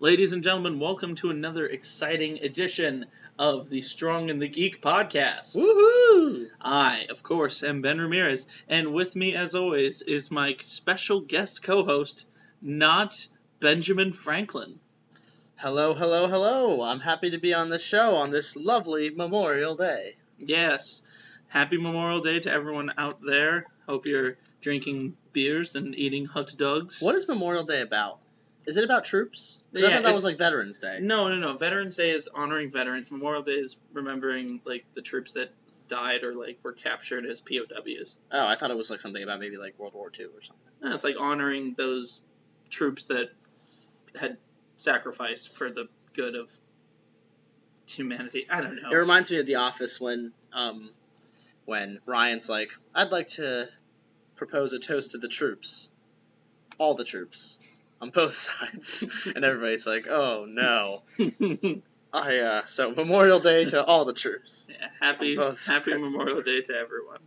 Ladies and gentlemen, welcome to another exciting edition of the Strong and the Geek podcast. Woohoo! I, of course, am Ben Ramirez, and with me, as always, is my special guest co-host, not Benjamin Franklin. Hello, hello, hello. I'm happy to be on the show on this lovely Memorial Day. Yes, happy Memorial Day to everyone out there. Hope you're drinking beers and eating hot dogs. What is Memorial Day about? Is it about troops? Because Yeah, I thought that was like Veterans Day. No. Veterans Day is honoring veterans. Memorial Day is remembering the troops that died or were captured as POWs. Oh, I thought it was like something about maybe like World War II or something. It's like honoring those troops that had sacrificed for the good of humanity. I don't know. It reminds me of The Office when Ryan's like, I'd like to propose a toast to the troops. All the troops. On both sides. And everybody's like, oh no. So Memorial Day to all the troops. Yeah, happy sides. Memorial Day to everyone.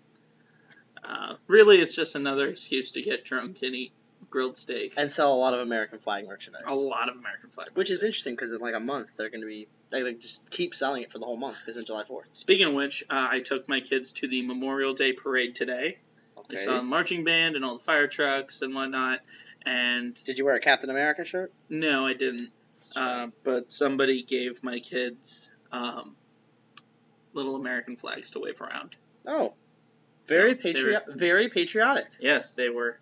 Really, it's just another excuse to get drunk and eat grilled steak. And sell a lot of American flag merchandise. A lot of American flag Which is interesting because in like a month they're going to be, they just keep selling it for the whole month because it's July 4th. Speaking of which, I took my kids to the Memorial Day parade today. Okay. I saw the marching band and all the fire trucks and whatnot. And Did you wear a Captain America shirt? no, I didn't. But somebody gave my kids little American flags to wave around. Oh, very So very patriotic. Yes, they were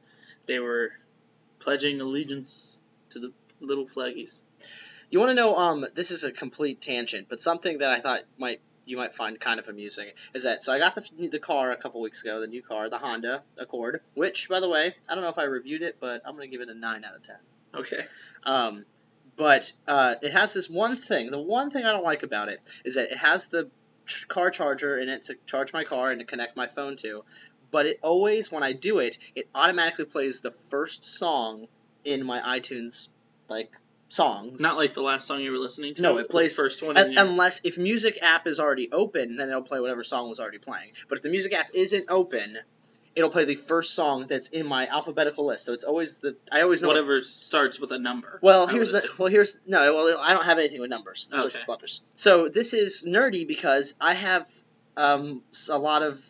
pledging allegiance to the little flaggies. You want to know? This is a complete tangent, but something that I thought you might find kind of amusing is that, so I got the car a couple weeks ago, the new car, the Honda Accord, which, by the way, I don't know if I reviewed it, but I'm going to give it a 9 out of 10. Okay. But it has this one thing. The one thing I don't like about it is that it has the car charger in it to charge my car and to connect my phone to, but it always, when I do it, it automatically plays the first song in my iTunes, songs. Not like the last song you were listening to? No, it plays the first one. Unless if music app is already open, then it'll play whatever song was already playing. But if the music app isn't open, it'll play the first song that's in my alphabetical list. So it's always I always know whatever starts with a number. I don't have anything with numbers. So it's just letters. So this is nerdy because I have a lot of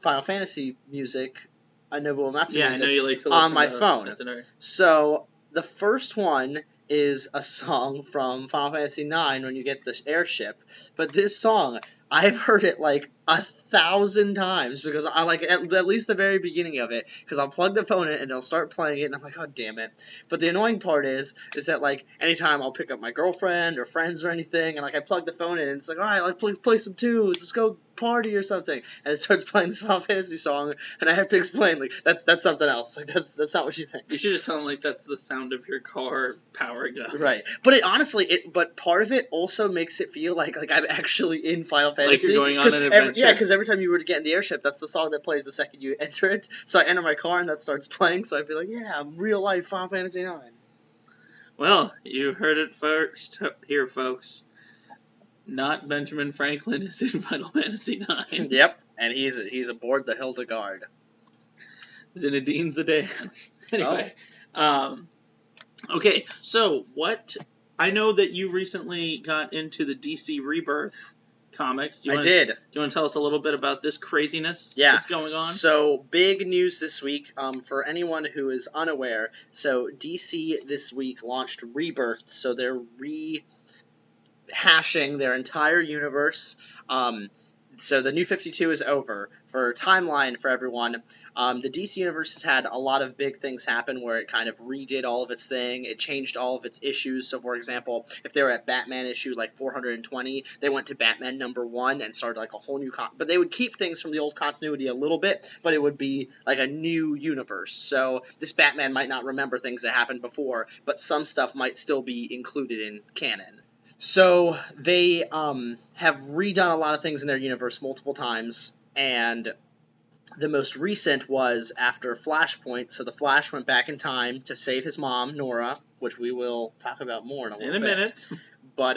Final Fantasy music, Nobuo Uematsu music, I know you like to listen on my to phone. As a nerd. So the first one is a song from Final Fantasy IX when you get the airship. But this song, I've heard it 1,000 times because I at least the very beginning of it, because I'll plug the phone in and it'll start playing it and I'm like, oh damn it. But the annoying part is that anytime I'll pick up my girlfriend or friends or anything and I plug the phone in and it's like, alright, please play some tunes, let's go party or something, and it starts playing this Final Fantasy song and I have to explain that's something else. That's not what you think. You should just tell them that's the sound of your car powering up. Right. But but part of it also makes it feel like I'm actually in Final Fantasy. Like you're going on an adventure. Because every time you were to get in the airship, that's the song that plays the second you enter it. So I enter my car and that starts playing, so I'd be like, yeah, I'm real life Final Fantasy IX. Well, you heard it first here, folks. Not Benjamin Franklin is in Final Fantasy IX. Yep, and he's aboard the Hildegard. Zinedine Zidane. Anyway, okay, so I know that you recently got into the DC Rebirth comics. I did. Do you want to tell us a little bit about this craziness that's going on? So, big news this week, for anyone who is unaware. So, DC this week launched Rebirth, so they're rehashing their entire universe. So the New 52 is over. For timeline for everyone, the DC Universe has had a lot of big things happen where it kind of redid all of its thing. It changed all of its issues. So, for example, if they were at Batman issue 420, they went to Batman #1 and started a whole new but they would keep things from the old continuity a little bit, but it would be a new universe. So this Batman might not remember things that happened before, but some stuff might still be included in canon. So they have redone a lot of things in their universe multiple times, and the most recent was after Flashpoint. So the Flash went back in time to save his mom, Nora, which we will talk about more in a little bit. Minute. But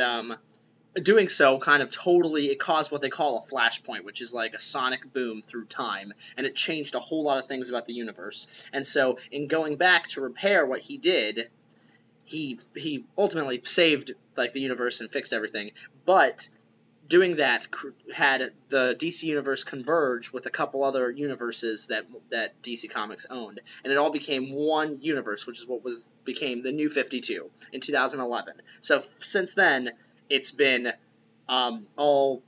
doing so it caused what they call a flashpoint, which is like a sonic boom through time, and it changed a whole lot of things about the universe. And so in going back to repair what he did, he ultimately saved like the universe and fixed everything, but doing that had the DC universe converge with a couple other universes that DC Comics owned, and it all became one universe, which is what became the New 52 in 2011. So since then, it's been all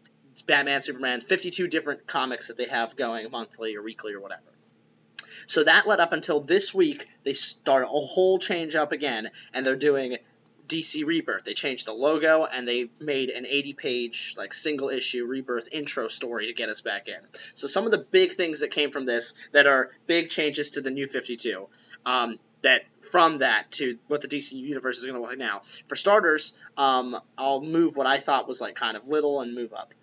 Batman, Superman, 52 different comics that they have going monthly or weekly or whatever. So that led up until this week. They started a whole change up again, and they're doing DC Rebirth. They changed the logo, and they made an 80-page like single-issue Rebirth intro story to get us back in. So some of the big things that came from this that are big changes to the New 52, that from that to what the DC universe is going to look like now. For starters, I'll move what I thought was like kind of little and move up.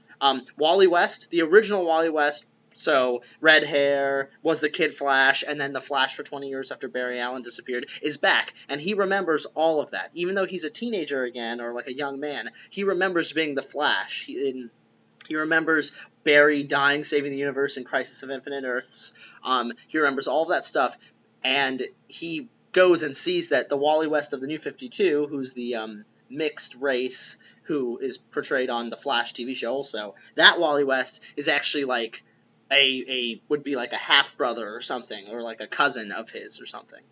Wally West, the original Wally West, so red hair, was the Kid Flash, and then the Flash for 20 years after Barry Allen disappeared, is back, and he remembers all of that. Even though he's a teenager again, or like a young man, he remembers being the Flash. He remembers Barry dying, saving the universe in Crisis of Infinite Earths. He remembers all of that stuff, and he goes and sees that the Wally West of the New 52, who's the mixed race, who is portrayed on the Flash TV show also, that Wally West is actually like would be like a half-brother or something, or like a cousin of his or something.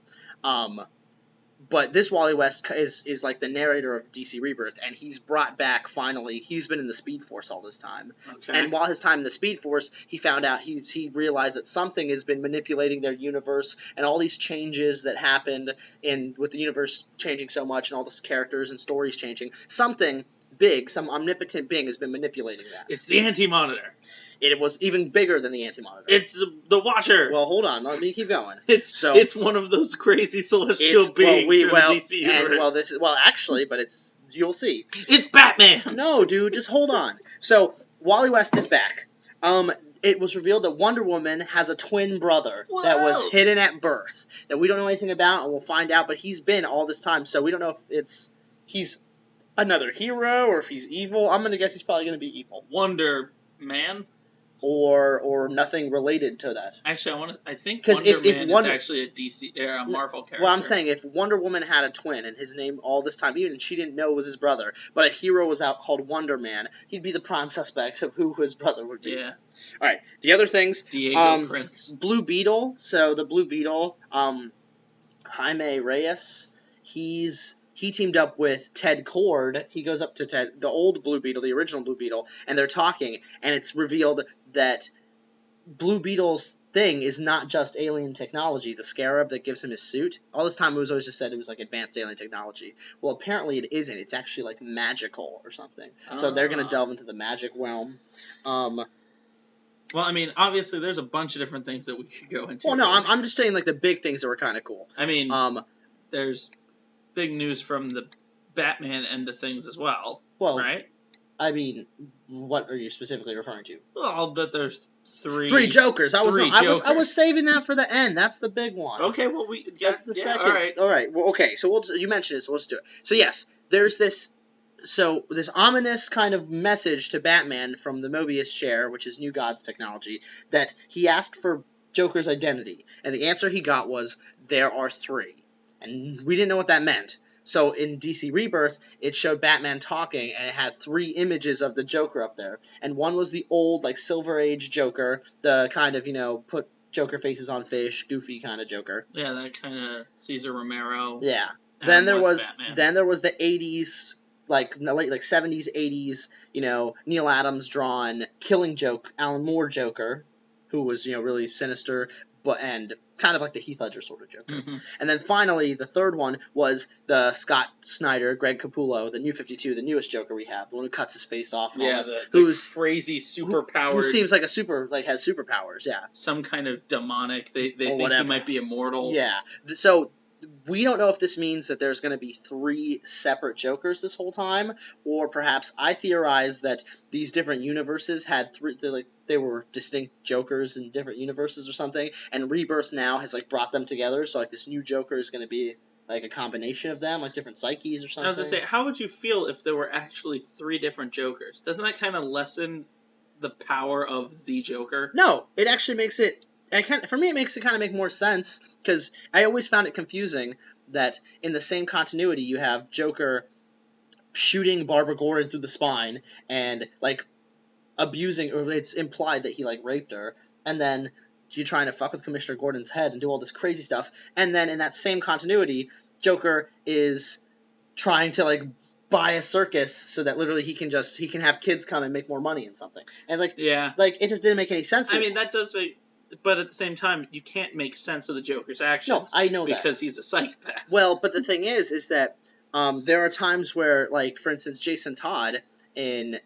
But this Wally West is like the narrator of DC Rebirth, and he's brought back finally. He's been in the Speed Force all this time. Okay. And while his time in the Speed Force, he found out, he realized that something has been manipulating their universe, and all these changes that happened with the universe changing so much, and all these characters and stories changing, something big, some omnipotent being has been manipulating that. It's the Anti-Monitor. It was even bigger than the Anti-Monitor. It's the Watcher. Well, hold on. Let me keep going. It's one of those crazy celestial beings from the DC universe. Actually, but you'll see. It's Batman. No, dude, just hold on. So Wally West is back. It was revealed that Wonder Woman has a twin brother that was hidden at birth that we don't know anything about, and we'll find out. But he's been all this time, so we don't know if he's another hero or if he's evil. I'm gonna guess he's probably gonna be evil. Wonder Man. Or nothing related to that. Actually, I think Wonder Man is actually a DC or a Marvel character. Well, I'm saying if Wonder Woman had a twin and his name all this time, even she didn't know it was his brother, but a hero was out called Wonder Man, he'd be the prime suspect of who his brother would be. Yeah. All right. The other things. Diego Prince. Blue Beetle. So the Blue Beetle, Jaime Reyes. He teamed up with Ted Kord. He goes up to the old Blue Beetle, the original Blue Beetle, and they're talking, and it's revealed that Blue Beetle's thing is not just alien technology, the scarab that gives him his suit. All this time it was always just said it was like advanced alien technology. Well, apparently it isn't. It's actually like magical or something. So they're going to delve into the magic realm. Well, I mean, obviously there's a bunch of different things that we could go into. Well, no, I'm just saying like the big things that were kind of cool. I mean, there's big news from the Batman end of things as well, right? I mean, what are you specifically referring to? Well, that there's three Jokers. I was saving that for the end. That's the big one. Okay, well that's the second. All right. Well, okay. So you mentioned it, so let's do it. So yes, there's this ominous kind of message to Batman from the Mobius chair, which is New Gods technology, that he asked for Joker's identity, and the answer he got was there are 3. And we didn't know what that meant. So in DC Rebirth, it showed Batman talking, and it had 3 images of the Joker up there. And one was the old, like, Silver Age Joker, the kind of, put Joker faces on fish, goofy kind of Joker. Yeah, that kind of Cesar Romero. Yeah. Then there was the 80s, like 70s, 80s, Neil Adams drawn Killing Joke, Alan Moore Joker, who was, really sinister, and kind of like the Heath Ledger sort of Joker. Mm-hmm. And then finally, the third one was the Scott Snyder, Greg Capullo, the New 52, the newest Joker we have, the one who cuts his face off and all that. Who's crazy superpowered. Who seems like has superpowers, yeah. Some kind of demonic, they think he might be immortal. Yeah. So we don't know if this means that there's going to be 3 separate Jokers this whole time, or perhaps I theorize that these different universes had 3, they were distinct Jokers in different universes or something, and Rebirth now has brought them together, so this new Joker is going to be like a combination of them, like different psyches or something. I was going to say, how would you feel if there were actually 3 different Jokers? Doesn't that kind of lessen the power of the Joker? No, it actually makes it... For me, it makes it kind of make more sense, because I always found it confusing that in the same continuity you have Joker shooting Barbara Gordon through the spine and like abusing, or it's implied that he like raped her, and then you trying to fuck with Commissioner Gordon's head and do all this crazy stuff, and then in that same continuity, Joker is trying to like buy a circus so that literally he can have kids come and make more money and something, and like it just didn't make any sense. I mean, that does make, but at the same time, you can't make sense of the Joker's actions. No, I know because that. he's a psychopath. Well, but the thing is that there are times where, like, for instance, Jason Todd in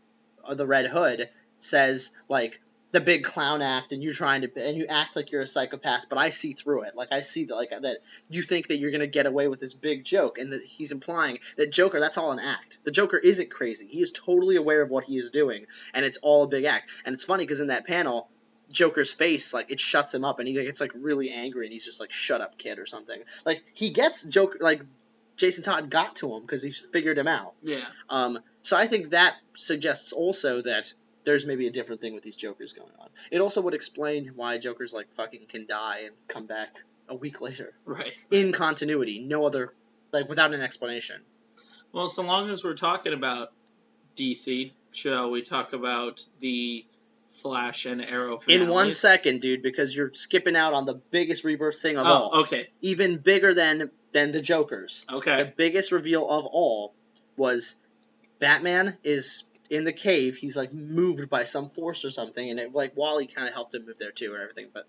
The Red Hood says, like, the big clown act, and you act like you're a psychopath, but I see through it. Like, I see that you think that you're gonna get away with this big joke, and that he's implying that Joker, that's all an act. The Joker isn't crazy. He is totally aware of what he is doing, and it's all a big act. And it's funny because in that panel, Joker's face, like, it shuts him up, and he gets like really angry, and he's just like, "Shut up, kid," or something. Like, he gets Joker, like, Jason Todd got to him because he figured him out. Yeah. So I think that suggests also that there's maybe a different thing with these Jokers going on. It also would explain why Jokers like fucking can die and come back a week later. Right. In continuity, no other, like, without an explanation. Well, so long as we're talking about DC, shall we talk about the Flash and Arrow finales? In 1 second, dude, because you're skipping out on the biggest rebirth thing of all. Oh, okay. Even bigger than the Jokers. Okay. The biggest reveal of all was Batman is in the cave. He's like moved by some force or something, and Wally kind of helped him move there too and everything. But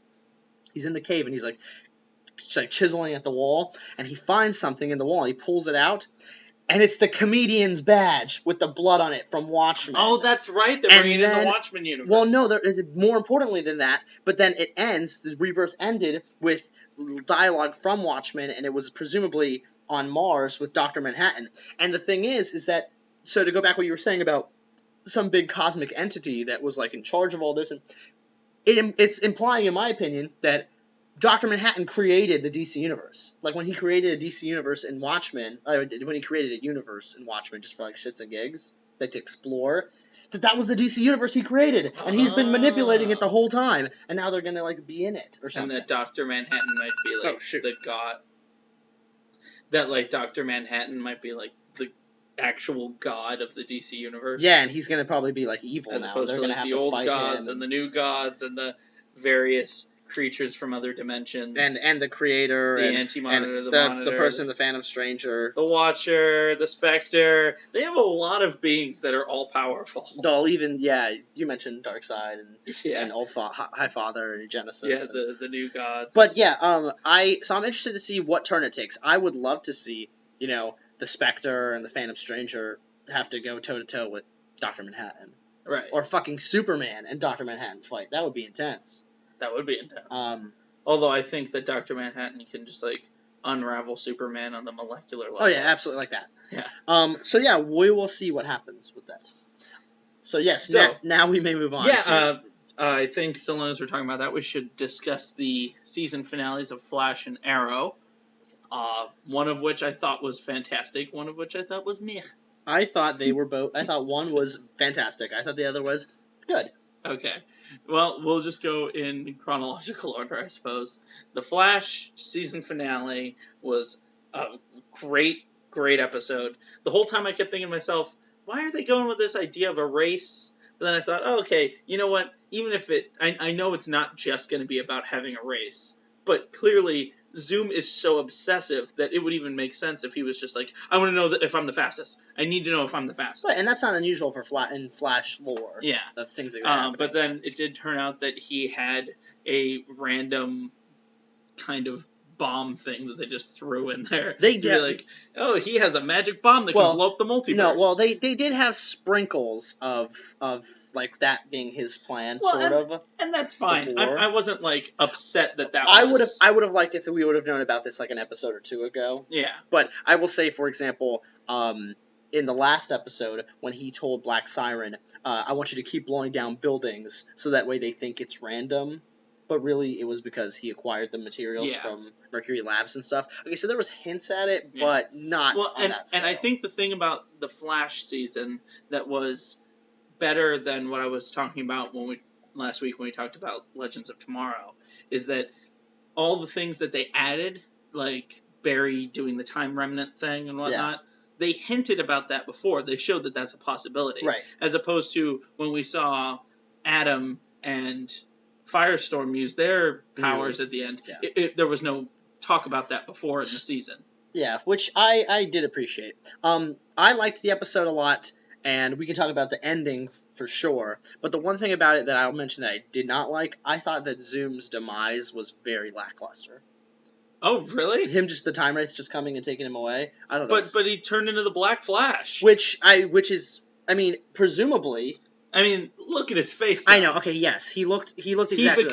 he's in the cave and he's like chiseling at the wall, and he finds something in the wall. And he pulls it out, and it's the comedian's badge with the blood on it from Watchmen. Oh, that's right. They're bringing in the Watchmen universe. Well, no, more importantly than that. But then it ends. The rebirth ended with dialogue from Watchmen, and it was presumably on Mars with Dr. Manhattan. And the thing is that, so to go back what you were saying about some big cosmic entity that was like in charge of all this, and it's implying, in my opinion, that Dr. Manhattan created the DC universe. Like, when he created a DC universe in Watchmen, when he created a universe in Watchmen just for like shits and gigs, like to explore, that was the DC universe he created, and he's been manipulating it the whole time, and now they're gonna like be in it or something. And that Dr. Manhattan might be like the god. That like Dr. Manhattan might be like the actual god of the DC universe. Yeah, and he's gonna probably be like evil as now. opposed They're to gonna like have the to old fight gods him and the new gods and the various creatures from other dimensions. And the creator, the and Anti-Monitor, and the Monitor, the person, the Phantom Stranger, the Watcher, the Spectre. They have a lot of beings that are all powerful. They'll even, you mentioned Darkseid and Old High Father and Genesis. Yeah, the new gods. But yeah, so I'm interested to see what turn it takes. I would love to see, the Spectre and the Phantom Stranger have to go toe to toe with Dr. Manhattan. Right. Or fucking Superman and Dr. Manhattan fight. That would be intense. That would be intense. Although I think that Dr. Manhattan can just like unravel Superman on the molecular level. Oh yeah, absolutely, like that. Yeah. So yeah, we will see what happens with that. So yes, now we may move on. Yeah. I think so long as we're talking about that, we should discuss the season finales of Flash and Arrow. One of which I thought was fantastic. One of which I thought was meh. I thought they were both. I thought one was fantastic. I thought the other was good. Okay. Well, we'll just go in chronological order, I suppose. The Flash season finale was a great episode. The whole time I kept thinking to myself, why are they going with this idea of a race? But then I thought, oh, okay, you know what? Even if I know it's not just going to be about having a race, but clearly Zoom is so obsessive that it would even make sense if he was just like, I want to know if I'm the fastest. I need to know if I'm the fastest. Right, and that's not unusual for in Flash lore. Yeah. Of things like that. But then it did turn out that he had a random kind of bomb thing that they just threw in there. They did. Like, oh, he has a magic bomb that can blow up the multiverse. No, well, they did have sprinkles of like that being his plan, sort of. And that's fine. I wasn't like upset that I would have liked it if we would have known about this like an episode or two ago. Yeah. But I will say, for example, in the last episode, when he told Black Siren, I want you to keep blowing down buildings so that way they think it's random. But really, it was because he acquired the materials from Mercury Labs and stuff. Okay, so there was hints at it, but not on that scale. And I think the thing about the Flash season that was better than what I was talking about last week when we talked about Legends of Tomorrow is that all the things that they added, like Barry doing the time remnant thing and whatnot. They hinted about that before. They showed that that's a possibility. Right. As opposed to when we saw Adam and Firestorm use their powers at the end. Yeah. There was no talk about that before in the season. Yeah, which I did appreciate. I liked the episode a lot, and we can talk about the ending for sure. But the one thing about it that I'll mention that I did not like, I thought that Zoom's demise was very lackluster. Oh, really? Him the time wraith just coming and taking him away. I thought but he turned into the Black Flash. Which is presumably. I mean, look at his face. Though. I know. Okay, yes, he looked exactly.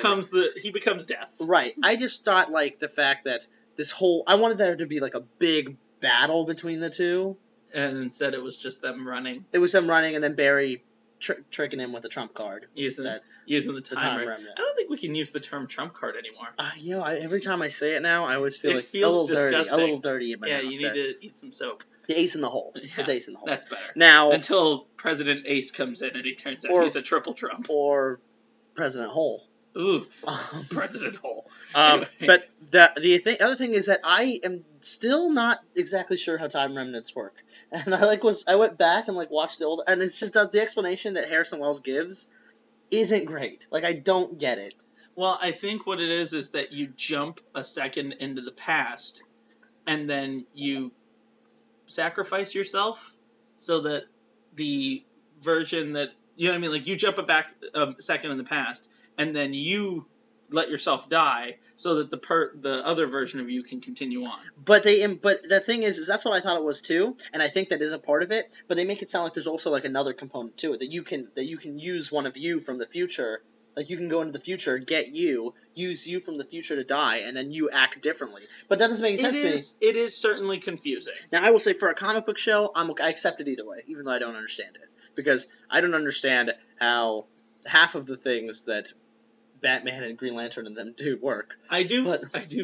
He becomes death. Right. I just thought the fact that I wanted there to be a big battle between the two. And instead it was just them running. It was them running, and then Barry tricking him with a trump card. Using the time remnant. I don't think we can use the term trump card anymore. Every time I say it now, I always feel it feels disgusting. A little dirty in my mouth. Yeah, you need to eat some soap. The ace in the hole. Yeah, it's ace in the hole. That's better. Now, until President Ace comes in and he turns out he's a triple trump. Or President Hole. Ooh, President Hole. Anyway. But the other thing is that I am still not exactly sure how time remnants work, and I went back and watched the old, and it's just the explanation that Harrison Wells gives isn't great. I don't get it. Well, I think what it is that you jump a second into the past, and then you sacrifice yourself so that the version that you know what I mean, you jump a second in the past, and then you let yourself die so that the other version of you can continue on. But the thing is that's what I thought it was too, and I think that is a part of it. But they make it sound like there's also another component to it that you can use one of you from the future. You can go into the future, use you from the future to die, and then you act differently. But that doesn't make sense to me. It is certainly confusing. Now, I will say, for a comic book show, I accept it either way, even though I don't understand it. Because I don't understand how half of the things that Batman and Green Lantern and them do work. I do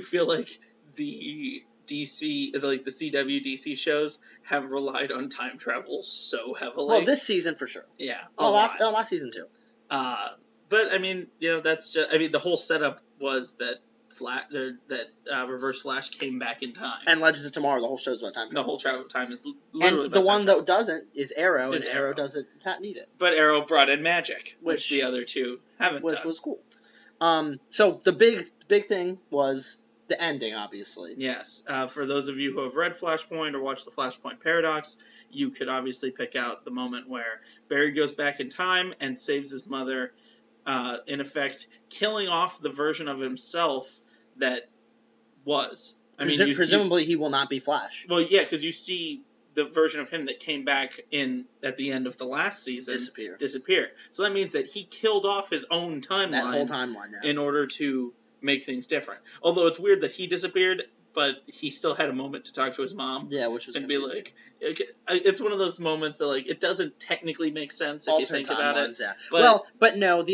feel like the DC, the CW DC shows have relied on time travel so heavily. Well, this season for sure. Yeah. Last season too. But I mean, that's just. I mean, the whole setup was that Reverse Flash came back in time. And Legends of Tomorrow, the whole show's about time travel. The whole time is literally and the one that doesn't is Arrow, and Arrow doesn't need it. But Arrow brought in magic, which the other two haven't done. Which was cool. So the big thing was the ending, obviously. Yes. For those of you who have read Flashpoint or watched the Flashpoint Paradox, you could obviously pick out the moment where Barry goes back in time and saves his mother, in effect, killing off the version of himself that was. Presumably he will not be Flash. Well, yeah, because you see the version of him that came back at the end of the last season disappear. So that means that he killed off his own timeline. That whole timeline, yeah. In order to make things different. Although it's weird that he disappeared, but he still had a moment to talk to his mom. Yeah, which was confusing. Be it's one of those moments that it doesn't technically make sense if you think about it. Yeah. But no,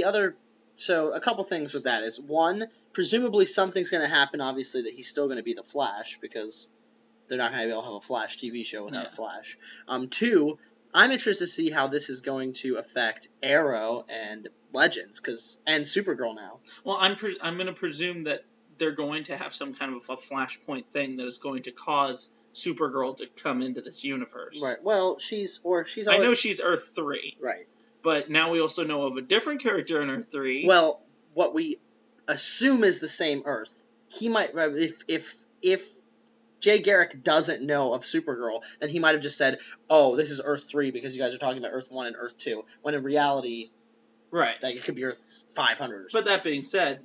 so a couple things with that is, one, presumably something's going to happen, obviously, that he's still going to be the Flash, because they're not going to be able to have a Flash TV show without a Flash. Two, I'm interested to see how this is going to affect Arrow and Legends, and Supergirl now. Well, I'm going to presume that they're going to have some kind of a Flashpoint thing that is going to cause Supergirl to come into this universe. Right. Well, she's already... I know she's Earth 3. Right. But now we also know of a different character in Earth 3. Well, what we assume is the same Earth. He might... If Jay Garrick doesn't know of Supergirl, then he might have just said, oh, this is Earth 3 because you guys are talking about Earth 1 and Earth 2. When in reality... Right. It could be Earth 500 or something. But that being said,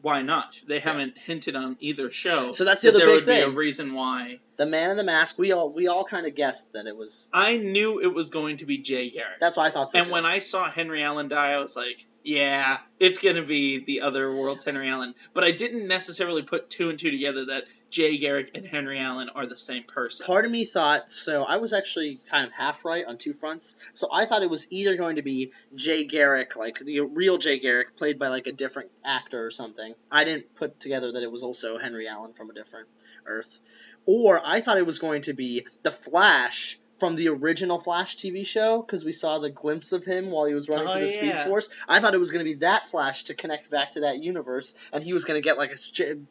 why not? They haven't hinted on either show. So that's the other big thing. There would be a reason why. The Man in the Mask, we all kind of guessed that it was... I knew it was going to be Jay Garrick. That's what I thought so And too. when I saw Henry Allen die, I was like, yeah, it's going to be the other world's Henry Allen. But I didn't necessarily put two and two together that Jay Garrick and Henry Allen are the same person. Part of me thought, so I was actually kind of half right on two fronts. So I thought it was either going to be Jay Garrick, the real Jay Garrick, played by a different actor or something. I didn't put together that it was also Henry Allen from a different Earth. Or I thought it was going to be the Flash from the original Flash TV show, because we saw the glimpse of him while he was running through the Speed yeah. Force. I thought it was going to be that Flash to connect back to that universe, and he was going to get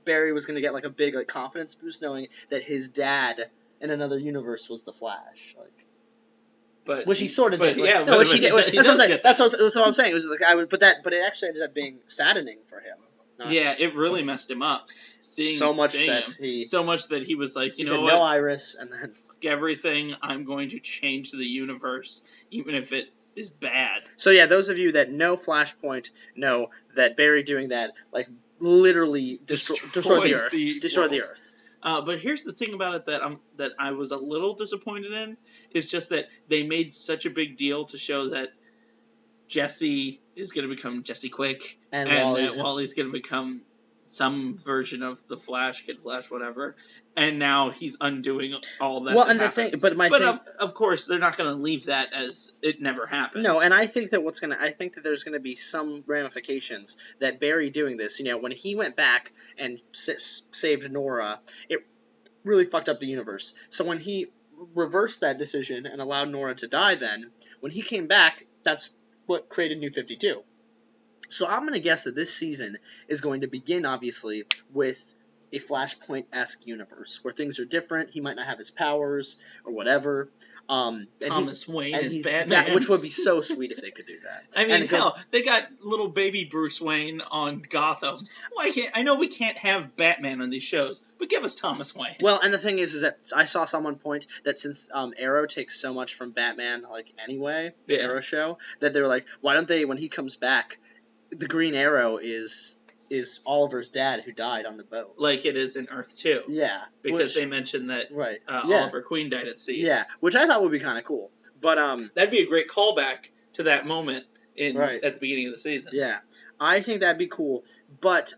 Barry was going to get like a big like confidence boost knowing that his dad in another universe was the Flash, like. But which he sort of did. Yeah, no, which he did. That's what I'm saying. It was like but it actually ended up being saddening for him. Yeah, it really messed him up. So much that he was like, you know what? No Iris, and then fuck everything. I'm going to change the universe, even if it is bad. So yeah, those of you that know Flashpoint know that Barry doing that like literally destroyed the Earth. Destroyed the Earth. But here's the thing about it that I was a little disappointed in is just that they made such a big deal to show that Jesse is going to become Jesse Quick, and Wally's going to become some version of the Flash, Kid Flash, whatever. And now he's undoing all that. Well, and of course, they're not going to leave that as it never happened. No, and I think that there's going to be some ramifications that Barry doing this. You know, when he went back and saved Nora, it really fucked up the universe. So when he reversed that decision and allowed Nora to die, then when he came back, that's what created New 52. So I'm going to guess that this season is going to begin, obviously, with a Flashpoint-esque universe where things are different. He might not have his powers or whatever. Thomas Wayne is Batman. Which would be so sweet if they could do that. I mean, they got little baby Bruce Wayne on Gotham. I know we can't have Batman on these shows, but give us Thomas Wayne. Well, and the thing is that I saw someone point that since Arrow takes so much from Batman, like anyway, the Arrow show, that they were like, why don't they, when he comes back, the Green Arrow is Oliver's dad who died on the boat. Like it is in Earth 2. Yeah. Because they mentioned that Oliver Queen died at sea. Yeah, which I thought would be kind of cool. But that'd be a great callback to that moment at the beginning of the season. Yeah. I think that'd be cool. But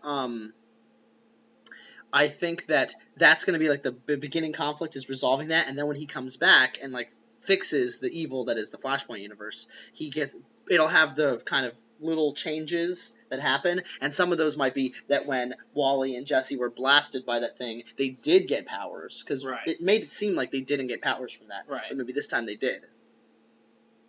I think that's going to be like the beginning conflict is resolving that, and then when he comes back and like fixes the evil that is the Flashpoint universe, it'll have the kind of little changes that happen, and some of those might be that when Wally and Jesse were blasted by that thing, they did get powers, because it made it seem like they didn't get powers from that, but maybe this time they did.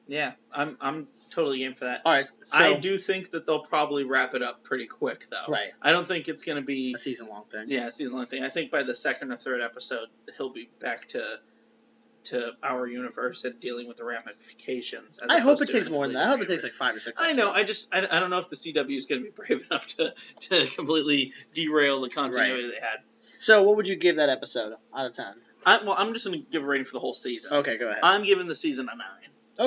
Yeah, I'm totally game for that. All right, so I do think that they'll probably wrap it up pretty quick, though. Right. I don't think it's going to be a season-long thing. Yeah, a season-long thing. I think by the second or third episode, he'll be back to our universe and dealing with the ramifications. I hope it takes more than that. I hope it takes like 5 or 6 episodes. I know. I don't know if the CW is going to be brave enough to completely derail the continuity they had. So what would you give that episode out of 10? I'm just going to give a rating for the whole season. Okay, go ahead. I'm giving the season a 9.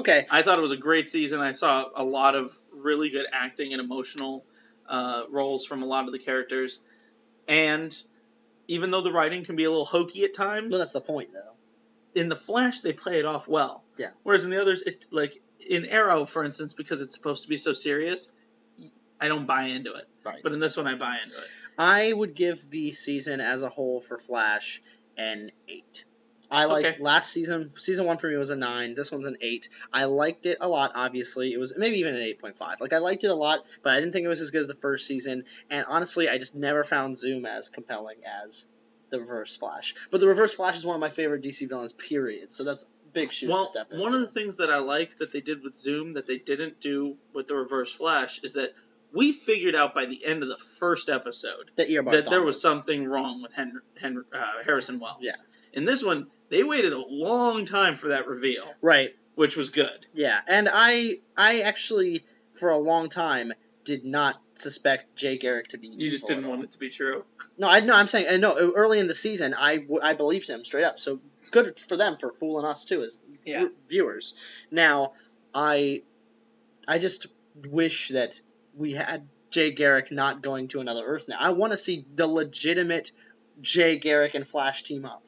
Okay. I thought it was a great season. I saw a lot of really good acting and emotional roles from a lot of the characters. And even though the writing can be a little hokey at times... Well, that's the point, though. In The Flash, they play it off well. Yeah. Whereas in the others, in Arrow, for instance, because it's supposed to be so serious, I don't buy into it. Right. But in this one, I buy into it. I would give the season as a whole for Flash an 8. I liked last season. Season 1 for me was a 9. This one's an 8. I liked it a lot, obviously. It was maybe even an 8.5. Like, I liked it a lot, but I didn't think it was as good as the first season. And honestly, I just never found Zoom as compelling as the Reverse Flash. But the Reverse Flash is one of my favorite DC villains, period. So that's big shoes to step into. One of the things that I like that they did with Zoom that they didn't do with the Reverse Flash is that we figured out by the end of the first episode that there was something wrong with Harrison Wells. Yeah. In this one, they waited a long time for that reveal. Right. Which was good. Yeah, and I actually, for a long time, did not suspect Jay Garrick to be evil. You just didn't want it to be true? No, I'm saying, early in the season, I believed him straight up. So good for them for fooling us, too, as viewers. Now, I just wish that we had Jay Garrick not going to another Earth now. I want to see the legitimate Jay Garrick and Flash team up.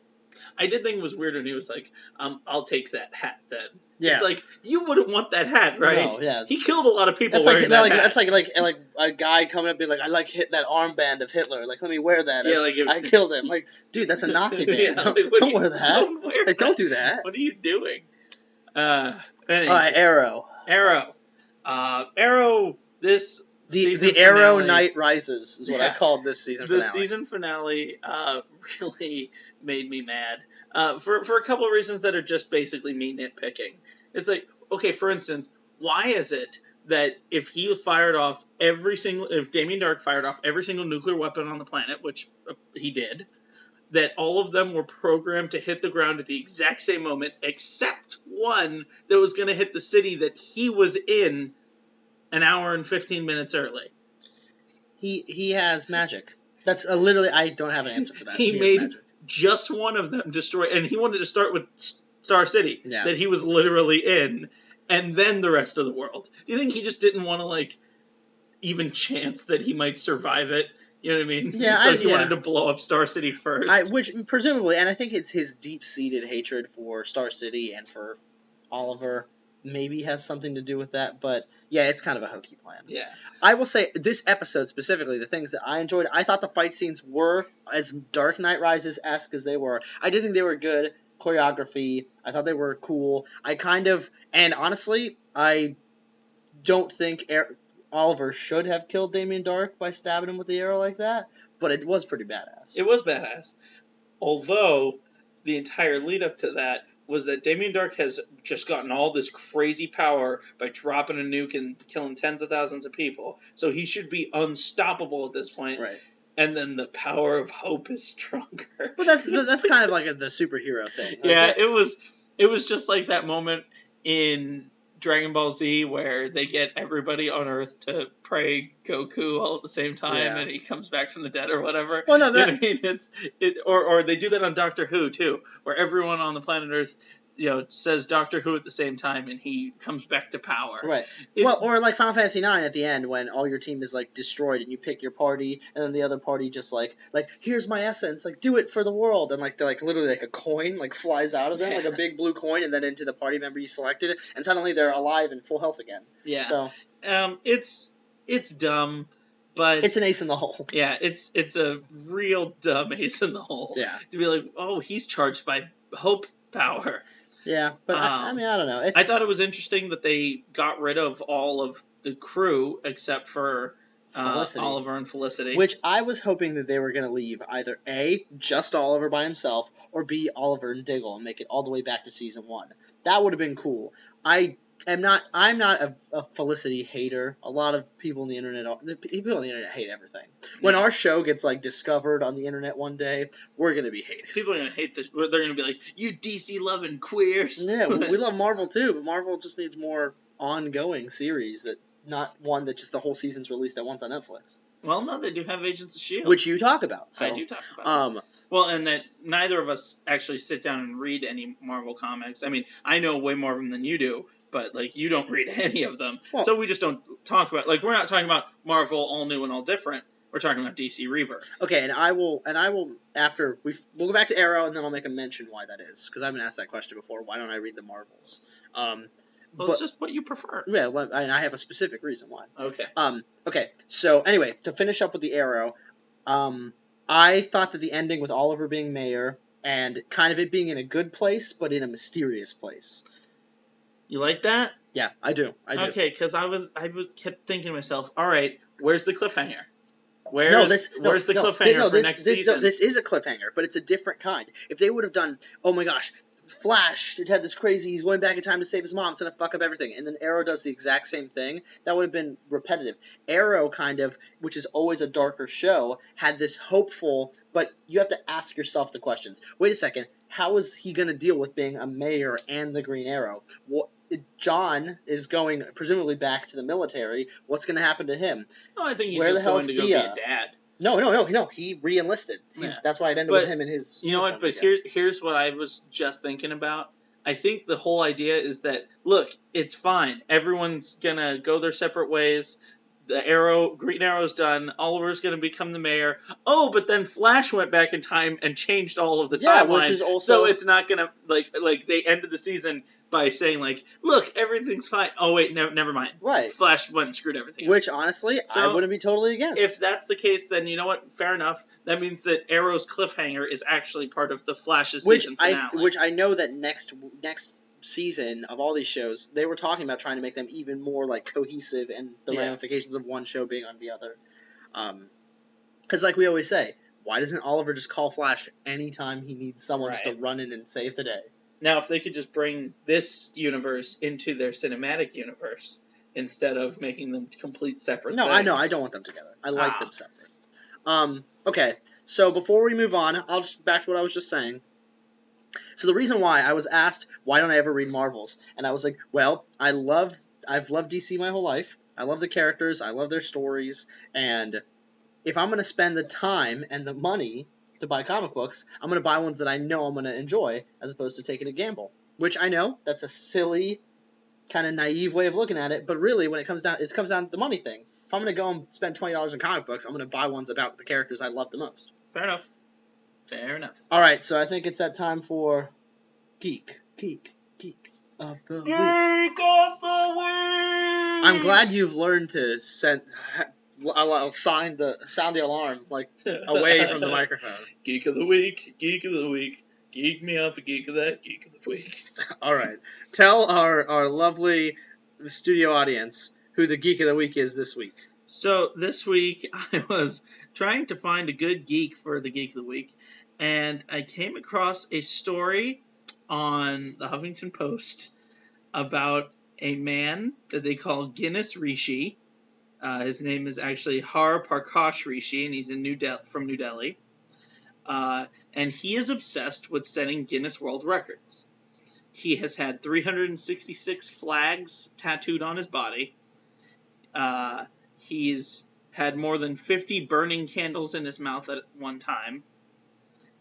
I did think it was weird when he was like, I'll take that hat then. Yeah. It's like, you wouldn't want that hat, right? No, yeah. He killed a lot of people wearing that hat. That's like a guy coming up and being like, I like that armband of Hitler. Like, let me wear that. I killed him. Like, dude, that's a Nazi band. Don't wear that. Don't wear that. Don't do that. What are you doing? Anyway. All right, Arrow. Arrow, the Arrow Night Rises is what I called this season finale. The season finale really made me mad. for a couple of reasons that are just basically me nitpicking. It's like, okay, for instance, why is it that if Damien Dark fired off every single nuclear weapon on the planet, which he did, that all of them were programmed to hit the ground at the exact same moment, except one that was going to hit the city that he was in an hour and 15 minutes early? He has magic. That's literally, I don't have an answer for that. He made just one of them destroy, and he wanted to start with Star City, that he was literally in, and then the rest of the world. Do you think he just didn't want to, even chance that he might survive it? You know what I mean? Yeah. So he wanted to blow up Star City first. Which, presumably, and I think it's his deep-seated hatred for Star City and for Oliver maybe has something to do with that, but yeah, it's kind of a hokey plan. Yeah. I will say, this episode specifically, the things that I enjoyed, I thought the fight scenes were as Dark Knight Rises-esque as they were. I did think they were good choreography. I thought they were cool. And honestly, I don't think Oliver should have killed Damien Dark by stabbing him with the arrow like that, but it was pretty badass. It was badass. Although, the entire lead-up to that was that Damien Dark has just gotten all this crazy power by dropping a nuke and killing tens of thousands of people. So he should be unstoppable at this point. Right. And then the power of hope is stronger. But that's kind of like the superhero thing. Yeah, it was just like that moment in Dragon Ball Z where they get everybody on Earth to pray Goku all at the same time, and he comes back from the dead or whatever. Well, no, you know what I mean? Or they do that on Doctor Who too, where everyone on the planet Earth, says Doctor Who at the same time, and he comes back to power. Right. Or like Final Fantasy IX at the end, when all your team is destroyed, and you pick your party, and then the other party just like here's my essence, do it for the world, and they're literally a coin flies out of them, like a big blue coin, and then into the party member you selected, and suddenly they're alive and full health again. Yeah. So it's dumb. But it's an ace in the hole. Yeah, it's a real dumb ace in the hole. Yeah. To be like, oh, he's charged by hope power. Yeah, but I don't know. I thought it was interesting that they got rid of all of the crew except for Oliver and Felicity. Which I was hoping that they were going to leave either A, just Oliver by himself, or B, Oliver and Diggle and make it all the way back to season 1. That would have been cool. I'm not a Felicity hater. A lot of people on the internet hate everything. When our show gets discovered on the internet one day, we're gonna be hated. People are gonna hate this. They're gonna be like, "You DC loving queers." Yeah, we love Marvel too, but Marvel just needs more ongoing series not one that just the whole season's released at once on Netflix. Well, no, they do have Agents of S.H.I.E.L.D. Which you talk about. So. I do talk about. Well, and that neither of us actually sit down and read any Marvel comics. I mean, I know way more of them than you do. But you don't read any of them, so we just don't talk about. We're not talking about Marvel all new and all different. We're talking about DC Rebirth. Okay, and I will after we'll go back to Arrow, and then I'll make a mention why that is, because I've been asked that question before. Why don't I read the Marvels? It's just what you prefer. Yeah, and I have a specific reason why. Okay. Okay. So anyway, to finish up with the Arrow, I thought that the ending with Oliver being mayor and kind of it being in a good place, but in a mysterious place. You like that? Yeah, I do. Okay, because I kept thinking to myself, all right, where's the cliffhanger? Where's the cliffhanger for next season? This is a cliffhanger, but it's a different kind. If they would have done, oh my gosh, Flash had this crazy, he's going back in time to save his mom, it's going to fuck up everything, and then Arrow does the exact same thing, that would have been repetitive. Arrow kind of, which is always a darker show, had this hopeful, but you have to ask yourself the questions. Wait a second, how is he going to deal with being a mayor and the Green Arrow? John is going presumably back to the military. What's going to happen to him? Oh, I think he's just going to go be a dad. No. He re-enlisted. That's why it ended with him and his... You know what? But here's what I was just thinking about. I think the whole idea is that, look, it's fine. Everyone's going to go their separate ways. Green Arrow's done. Oliver's going to become the mayor. Oh, but then Flash went back in time and changed all of the timeline. Yeah, which is also... So it's not going to, like they ended the season by saying, look, everything's fine. Oh, wait, no, never mind. Right. Flash went and screwed everything up. Which, honestly, I wouldn't be totally against. If that's the case, then you know what? Fair enough. That means that Arrow's cliffhanger is actually part of the Flash's season finale. Which I know that next season of all these shows, they were talking about trying to make them even more, cohesive and the ramifications of one show being on the other. Because, like we always say, Why doesn't Oliver just call Flash anytime he needs someone just to Right. run in and save the day? Now, if they could just bring this universe into their cinematic universe instead of making them complete separate No, things. I know. I don't want them together. I like Ah. them separate. Okay, so before we move on, I'll just back to what I was just saying. So the reason why I was asked, why don't I ever read Marvels? And I was like, well, I've loved DC my whole life. I love the characters. I love their stories. And if I'm going to spend the time and the money to buy comic books, I'm going to buy ones that I know I'm going to enjoy as opposed to taking a gamble. Which I know, that's a silly, kind of naive way of looking at it. But really, when it comes down to the money thing. If I'm going to go and spend $20 on comic books, I'm going to buy ones about the characters I love the most. Fair enough. Fair enough. All right, so I think it's that time for Geek of the Week. Geek of the Week! I'm glad you've learned to sound the alarm away from the microphone. Geek of the Week, Geek of the Week, geek me up, geek of that, Geek of the Week. All right, tell our lovely studio audience who the Geek of the Week is this week. So this week I was trying to find a good geek for the Geek of the Week, and I came across a story on the Huffington Post about a man that they call Guinness Rishi. His name is actually Har Parkash Rishi, and he's from New Delhi. And he is obsessed with setting Guinness World Records. He has had 366 flags tattooed on his body. He's had more than 50 burning candles in his mouth at one time.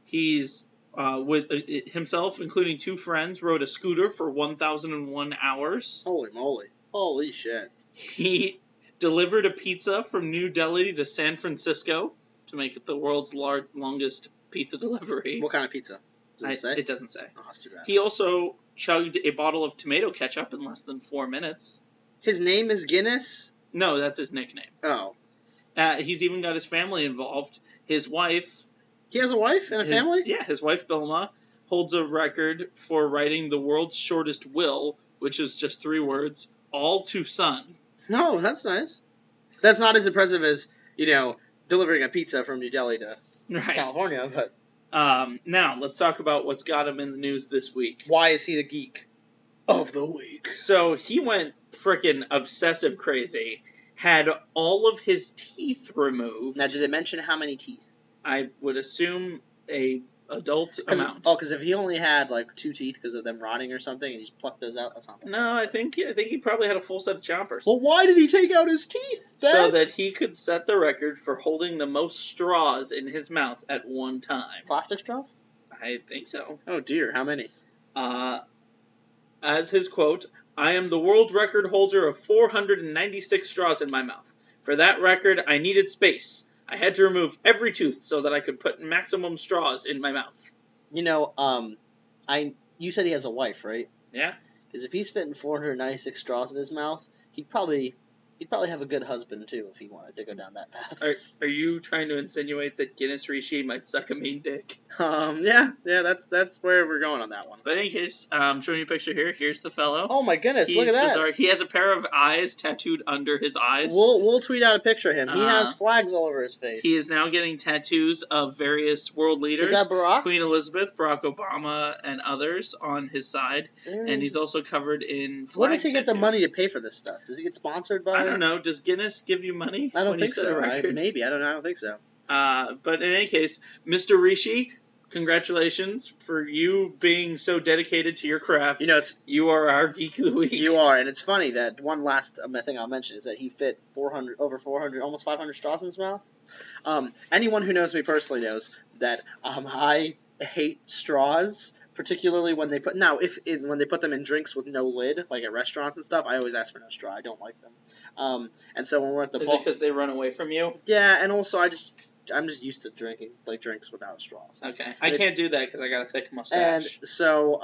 He's, with himself, including 2 friends, rode a scooter for 1,001 hours. Holy moly. Holy shit. He delivered a pizza from New Delhi to San Francisco to make it the world's longest pizza delivery. What kind of pizza? Does it say? It doesn't say. Oh, that's too bad. He also chugged a bottle of tomato ketchup in less than 4 minutes. His name is Guinness? No, that's his nickname. Oh. He's even got his family involved. His wife... He has a wife and a family? Yeah, his wife, Bilma, holds a record for writing the world's shortest will, which is just 3 words, all to son. No, that's nice. That's not as impressive as, delivering a pizza from New Delhi to California, but... Now, let's talk about what's got him in the news this week. Why is he the geek of the week? So, he went frickin' obsessive crazy, had all of his teeth removed. Now, did it mention how many teeth? I would assume a adult amount. Oh, because if he only had, 2 teeth because of them rotting or something, and he's plucked those out, that's not that. No, I think he probably had a full set of chompers. Well, why did he take out his teeth, Dad? So that he could set the record for holding the most straws in his mouth at one time. Plastic straws? I think so. Oh, dear. How many? As his quote, "I am the world record holder of 496 straws in my mouth. For that record, I needed space. I had to remove every tooth so that I could put maximum straws in my mouth." You said he has a wife, right? Yeah. Because if he's fitting 496 straws in his mouth, he'd probably have a good husband, too, if he wanted to go down that path. Are you trying to insinuate that Guinness Rishi might suck a mean dick? Yeah, that's where we're going on that one. But in any case, I'm showing you a picture here. Here's the fellow. Oh my goodness, look at that. Bizarre. He has a pair of eyes tattooed under his eyes. We'll tweet out a picture of him. He has flags all over his face. He is now getting tattoos of various world leaders. Is that Barack? Queen Elizabeth, Barack Obama, and others on his side. And he's also covered in flag Where does he get the tattoos. money to pay for this stuff? Does he get sponsored by... I don't know. Does Guinness give you money? I don't when think you set so. a record? Maybe. I don't know. I don't think so. But in any case, Mr. Rishi, congratulations for you being so dedicated to your craft. You are our Geek of the Week. You are, and it's funny that one last thing I'll mention is that he fit over 400, almost 500 straws in his mouth. Anyone who knows me personally knows that I hate straws, particularly when they put when they put them in drinks with no lid, like at restaurants and stuff. I always ask for no straw. I don't like them. And so when we're at the Is it because they run away from you? Yeah, and also I'm just used to drinking drinks without straws. Okay, I can't do that because I got a thick mustache. And so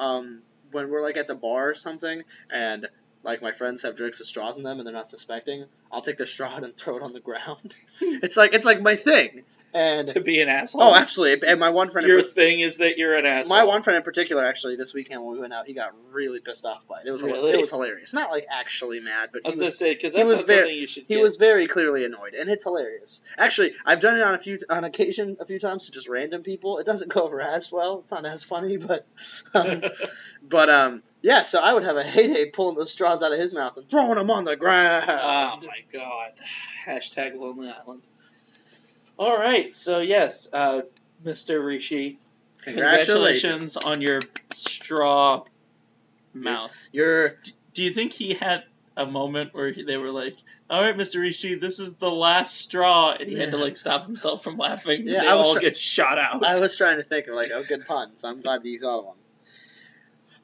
when we're at the bar or something, and my friends have drinks with straws in them and they're not suspecting, I'll take their straw and throw it on the ground. It's like my thing. And to be an asshole. oh, absolutely. And my one friend, your thing is that you're an asshole. my one friend in particular, actually, this weekend when we went out, he got really pissed off by it. It was hilarious. Not like actually mad, but I was gonna say, because he that's was not very something you should. he get. was very clearly annoyed, and it's hilarious. Actually, I've done it on occasion a few times to just random people. It doesn't go over as well. It's not as funny, but yeah. So I would have a heyday pulling those straws out of his mouth and throwing them on the ground. Oh my god! Hashtag Lonely Island. All right, so yes, Mr. Rishi, congratulations on your straw mouth. Do you think he had a moment where they were like, "All right, Mr. Rishi, this is the last straw," and he had to like stop himself from laughing? Yeah, they all get shot out. I was trying to think of like a good pun, so I'm glad that you thought of one.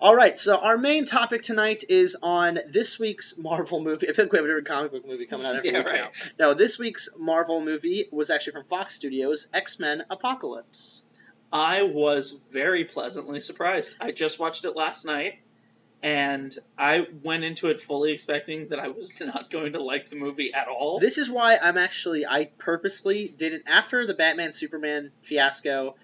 All right, so our main topic tonight is on this week's Marvel movie. I feel like we have a different comic book movie coming out every week now. No, this week's Marvel movie was actually from Fox Studios, X-Men Apocalypse. I was very pleasantly surprised. I just watched it last night, and I went into it fully expecting that I was not going to like the movie at all. This is why I purposely didn't, after the Batman-Superman fiasco,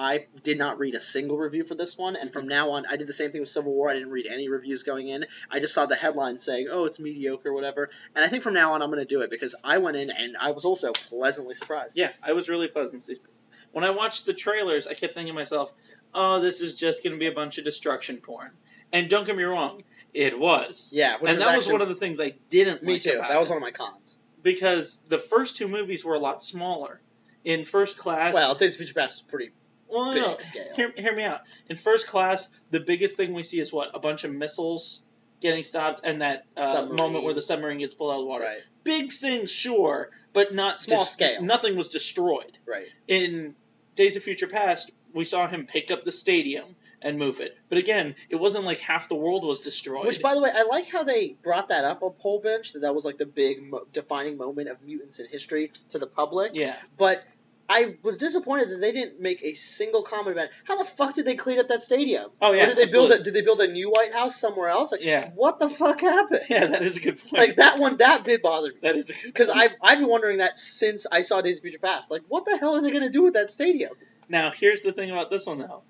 I did not read a single review for this one, and from now on, I did the same thing with Civil War. I didn't read any reviews going in. I just saw the headline saying, oh, it's mediocre, whatever, and I think from now on I'm going to do it, because I went in and I was also pleasantly surprised. Yeah, I was really pleasantly surprised. When I watched the trailers, I kept thinking to myself, oh, this is just going to be a bunch of destruction porn. And don't get me wrong, it was. Yeah. And that was one of the things I didn't like. Me too. That was one of my cons. Because the first two movies were a lot smaller. In First Class... Well, Days of Future Past is pretty... Well, big no, scale. Hear me out. In First Class, the biggest thing we see is what? A bunch of missiles getting stopped and that moment where the submarine gets pulled out of the water. Right. Big things, sure, but not small scale. Nothing was destroyed. Right. In Days of Future Past, we saw him pick up the stadium and move it. But again, it wasn't like half the world was destroyed. Which, by the way, I like how they brought that up a whole bunch, that was like the big defining moment of mutants in history to the public. Yeah. But I was disappointed that they didn't make a single comment about how the fuck did they clean up that stadium? Oh yeah. Or did they build a new White House somewhere else? Like, yeah. What the fuck happened? Yeah, that is a good point. Like that did bother me. That is a good point. Because I've been wondering that since I saw Days of Future Past. Like, what the hell are they gonna do with that stadium? Now, here's the thing about this one though.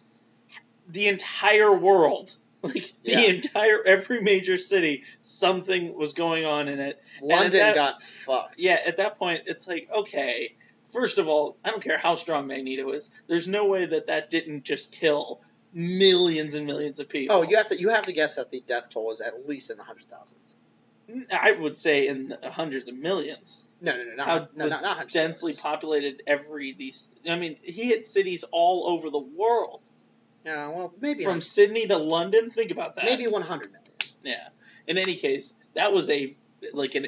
The entire world, every major city, something was going on in it. London got fucked. Yeah, at that point, it's like, okay. First of all, I don't care how strong Magneto is. There's no way that didn't just kill millions and millions of people. Oh, you have to guess that the death toll is at least in the hundreds of thousands. I would say in the hundreds of millions. No, not hundreds. Densely populated he hit cities all over the world. Yeah, well, maybe from Sydney to London. Think about that. Maybe 100 million. Yeah. In any case, that was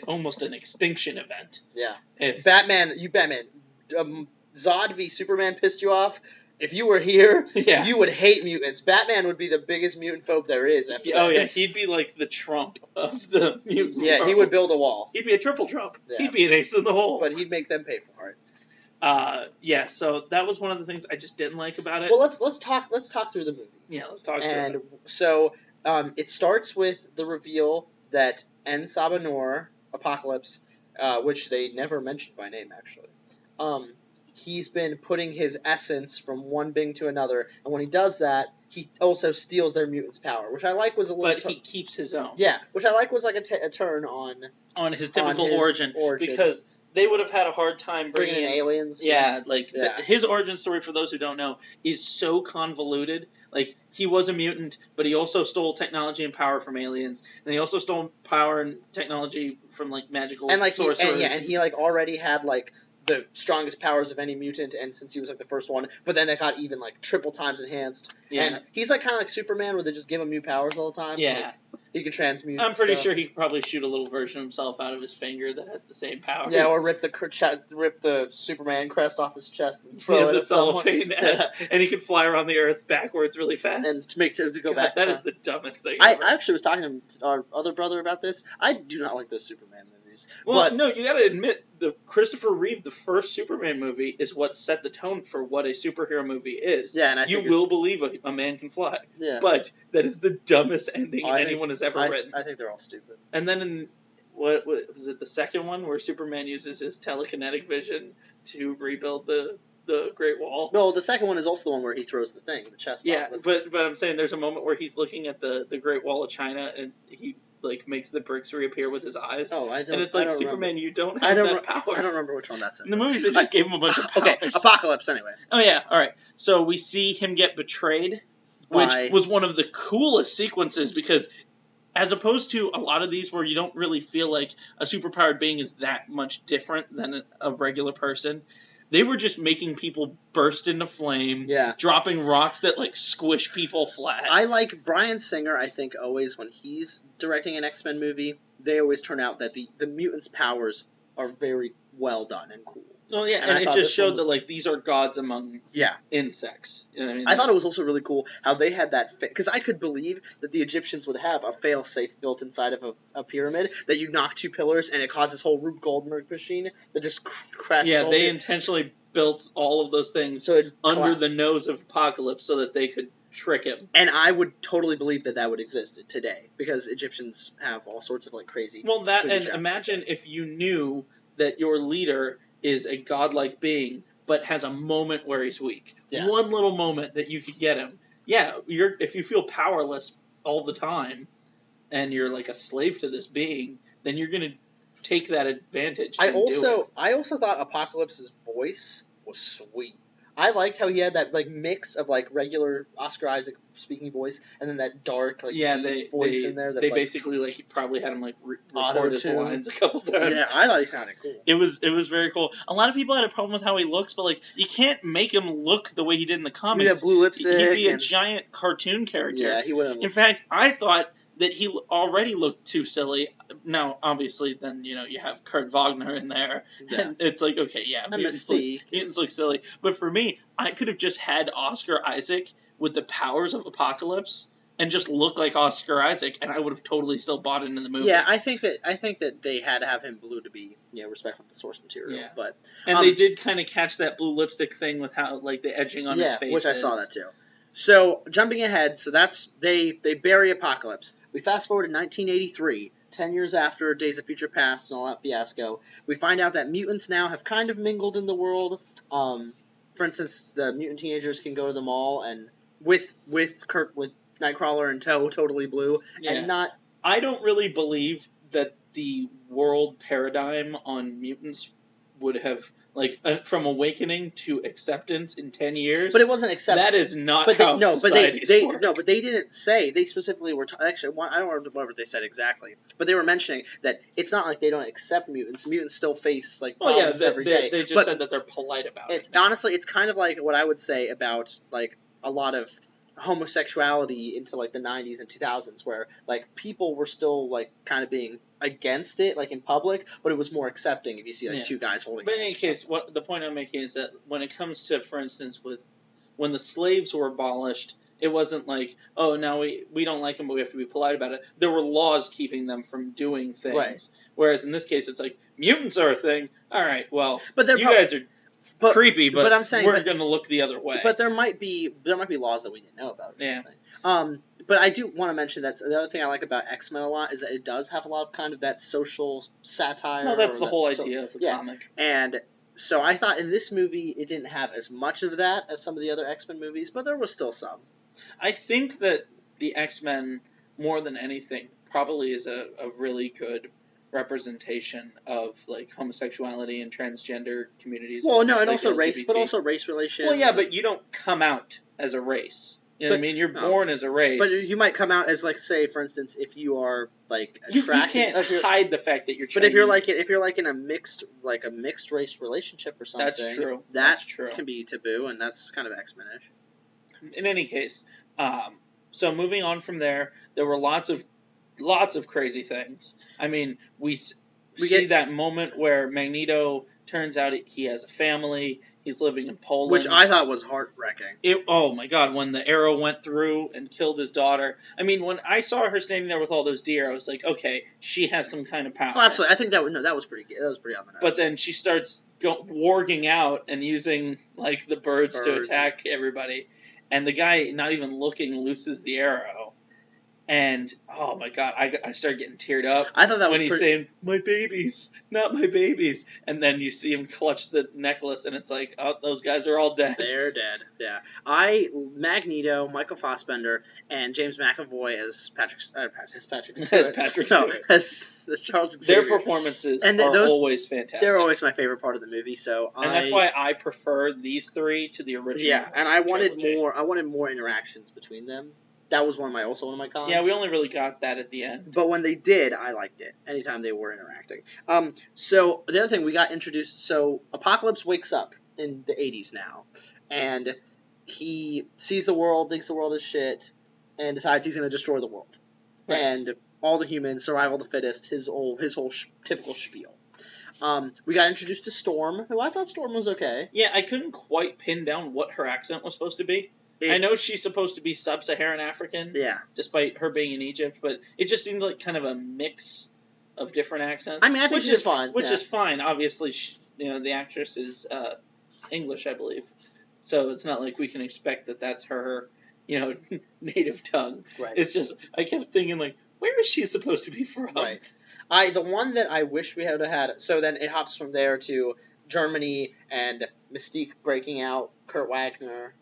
almost an extinction event. Yeah. Batman, Zod v Superman pissed you off. If you were here, you would hate mutants. Batman would be the biggest mutant phobe there is. After this. He'd be like the Trump of the mutant world. He would build a wall. He'd be a triple Trump. Yeah. He'd be an ace in the hole. But he'd make them pay for it. So that was one of the things I just didn't like about it. Well, let's talk through the movie. Yeah, let's talk through it. And so it starts with the reveal that En Sabanor, Apocalypse, which they never mentioned by name actually, he's been putting his essence from one being to another, and when he does that, he also steals their mutants' power, which I like was a little... But he keeps his own. Yeah, which I like was like a turn on his typical origin, because they would have had a hard time bringing in aliens. Yeah, his origin story, for those who don't know, is so convoluted. Like, he was a mutant, but he also stole technology and power from aliens, and he also stole power and technology from, magical sorcerers. And he, already had, the strongest powers of any mutant, and since he was the first one, but then they got even triple times enhanced. Yeah. And he's kind of like Superman, where they just give him new powers all the time. Yeah. He can transmute. I'm pretty sure he could probably shoot a little version of himself out of his finger that has the same powers. Yeah, or rip the Superman crest off his chest and throw it the at someone. cellophane and he could fly around the Earth backwards really fast. And to go back. That is the dumbest thing I ever. actually was talking to our other brother about this. I do not like those Superman movies. Well, no, you gotta admit, the Christopher Reeve, the first Superman movie, is what set the tone for what a superhero movie is. Yeah, and you will believe a man can fly. Yeah. But that is the dumbest ending anyone has ever written. I think they're all stupid. And then what was it? The second one where Superman uses his telekinetic vision to rebuild the Great Wall. No, the second one is also the one where he throws the thing, the chest. Yeah, but I'm saying there's a moment where he's looking at the Great Wall of China and he like makes the bricks reappear with his eyes. Oh, I don't. And it's like, Superman, remember. You don't have that power. I don't remember which one that's in. In the movies, they just gave him a bunch of powers. Okay, Apocalypse anyway. Oh yeah, all right. So we see him get betrayed, which was one of the coolest sequences because, as opposed to a lot of these where you don't really feel like a superpowered being is that much different than a regular person, they were just making people burst into flame, dropping rocks that like squish people flat. I like Bryan Singer. I think always when he's directing an X-Men movie, they always turn out that the mutants' powers are very well done and cool. Oh yeah, and it just showed that like these are gods among insects. You know what I mean? I thought it was also really cool how they had that because I could believe that the Egyptians would have a fail-safe built inside of a pyramid that you knock two pillars and it causes this whole Rube Goldberg machine that just crashes. Yeah, they intentionally built all of those things under the nose of Apocalypse so that they could trick him. And I would totally believe that would exist today because Egyptians have all sorts of like crazy. Well, that and imagine if you knew that your leader is a godlike being, but has a moment where he's weak. Yeah. One little moment that you could get him. Yeah, if you feel powerless all the time, and you're like a slave to this being, then you're gonna take that advantage. I also thought Apocalypse's voice was sweet. I liked how he had that like mix of like regular Oscar Isaac speaking voice and then that dark like deep voice in there. That, they basically like probably had him like record his lines a couple times. Yeah, I thought he sounded cool. It was very cool. A lot of people had a problem with how he looks, but like you can't make him look the way he did in the comics. He'd have blue lipstick. He'd be a giant cartoon character. Yeah, he would. In fact, I thought that he already looked too silly. Now, obviously, then, you have Kurt Wagner in there, and it's like, okay, yeah, mutants look silly. But for me, I could have just had Oscar Isaac with the powers of Apocalypse and just look like Oscar Isaac, and I would have totally still bought into the movie. Yeah, I think that they had to have him blue to be respectful of the source material. Yeah. But they did kind of catch that blue lipstick thing with how like the edging on his face. Which I saw that too. So, jumping ahead, they bury Apocalypse. We fast forward to 1983, 10 years after Days of Future Past and all that fiasco. We find out that mutants now have kind of mingled in the world. For instance, the mutant teenagers can go to the mall and with Nightcrawler in tow, totally blue, and not. I don't really believe that the world paradigm on mutants would have from awakening to acceptance in 10 years. But it wasn't acceptance. That is not how societies work. No, but they didn't say. They specifically were... actually, I don't remember what they said exactly. But they were mentioning that it's not like they don't accept mutants. Mutants still face problems every day. They just said that they're polite about it. Honestly, it's kind of like what I would say about a lot of homosexuality into the 90s and 2000s where people were still kind of being against it in public, but it was more accepting if you see two guys holding hands. But in any case, the point I'm making is that when it comes to, for instance, when the slaves were abolished, it wasn't oh, now we don't like them, but we have to be polite about it. There were laws keeping them from doing things. Right. Whereas in this case, it's mutants are a thing. All right, well, but you guys are creepy, but I'm saying we're going to look the other way. But there might be laws that we didn't know about. Or something. But I do want to mention that the other thing I like about X-Men a lot is that it does have a lot of kind of that social satire. No, that's the whole idea of the comic. And so I thought in this movie it didn't have as much of that as some of the other X-Men movies, but there was still some. I think that the X-Men, more than anything, probably is a really good representation of homosexuality and transgender communities. Well, no, and also race, but also race relations. Well, yeah, but you don't come out as a race. You know what I mean? You're born as a race. But you might come out as say, for instance, if you are attracted. You can't hide the fact that you're Chinese. But if you're in a mixed race relationship or something, that's true. That's true. Can be taboo, and that's kind of X-Men-ish. In any case, so moving on from there were lots of crazy things. I mean, we see that moment where Magneto turns out he has a family. He's living in Poland. Which I thought was heart-wrecking. Oh, my God, when the arrow went through and killed his daughter. I mean, when I saw her standing there with all those deer, I was like, okay, she has some kind of power. Oh, absolutely. I think that was pretty good. That was pretty on the nose. But then she starts warging out and using, the birds to attack everybody. And the guy, not even looking, looses the arrow. And oh my god, I started getting teared up I thought that was when he's saying, "My babies, not my babies," and then you see him clutch the necklace, and it's like, oh, those guys are all dead. They're dead. Yeah, Magneto, Michael Fassbender, and James McAvoy as Patrick Stewart. As Patrick Stewart. As Charles Xavier. Their performances And are those- always fantastic. They're always my favorite part of the movie. So and that's why I prefer these three to the original. Yeah, and I wanted trilogy. more. I wanted more interactions between them. That was one of my cons. Yeah, we only really got that at the end. But when they did, I liked it. Anytime they were interacting. So the other thing, we got introduced. So Apocalypse wakes up in the 80s now, and he sees the world, thinks the world is shit, and decides he's going to destroy the world. Right. And all the humans, survival of the fittest, his whole typical spiel. We got introduced to Storm, who I thought Storm was okay. Yeah, I couldn't quite pin down what her accent was supposed to be. I know she's supposed to be sub-Saharan African, Yeah. despite her being in Egypt, but it just seemed like kind of a mix of different accents. I mean, I think she's fine. Which yeah. is fine. Obviously, the actress is English, I believe. So it's not like we can expect that that's her, native tongue. Right. It's just, I kept thinking, like, where is she supposed to be from? Right. The one that I wish we had had. So then it hops from there to Germany and Mystique breaking out, Kurt Wagner,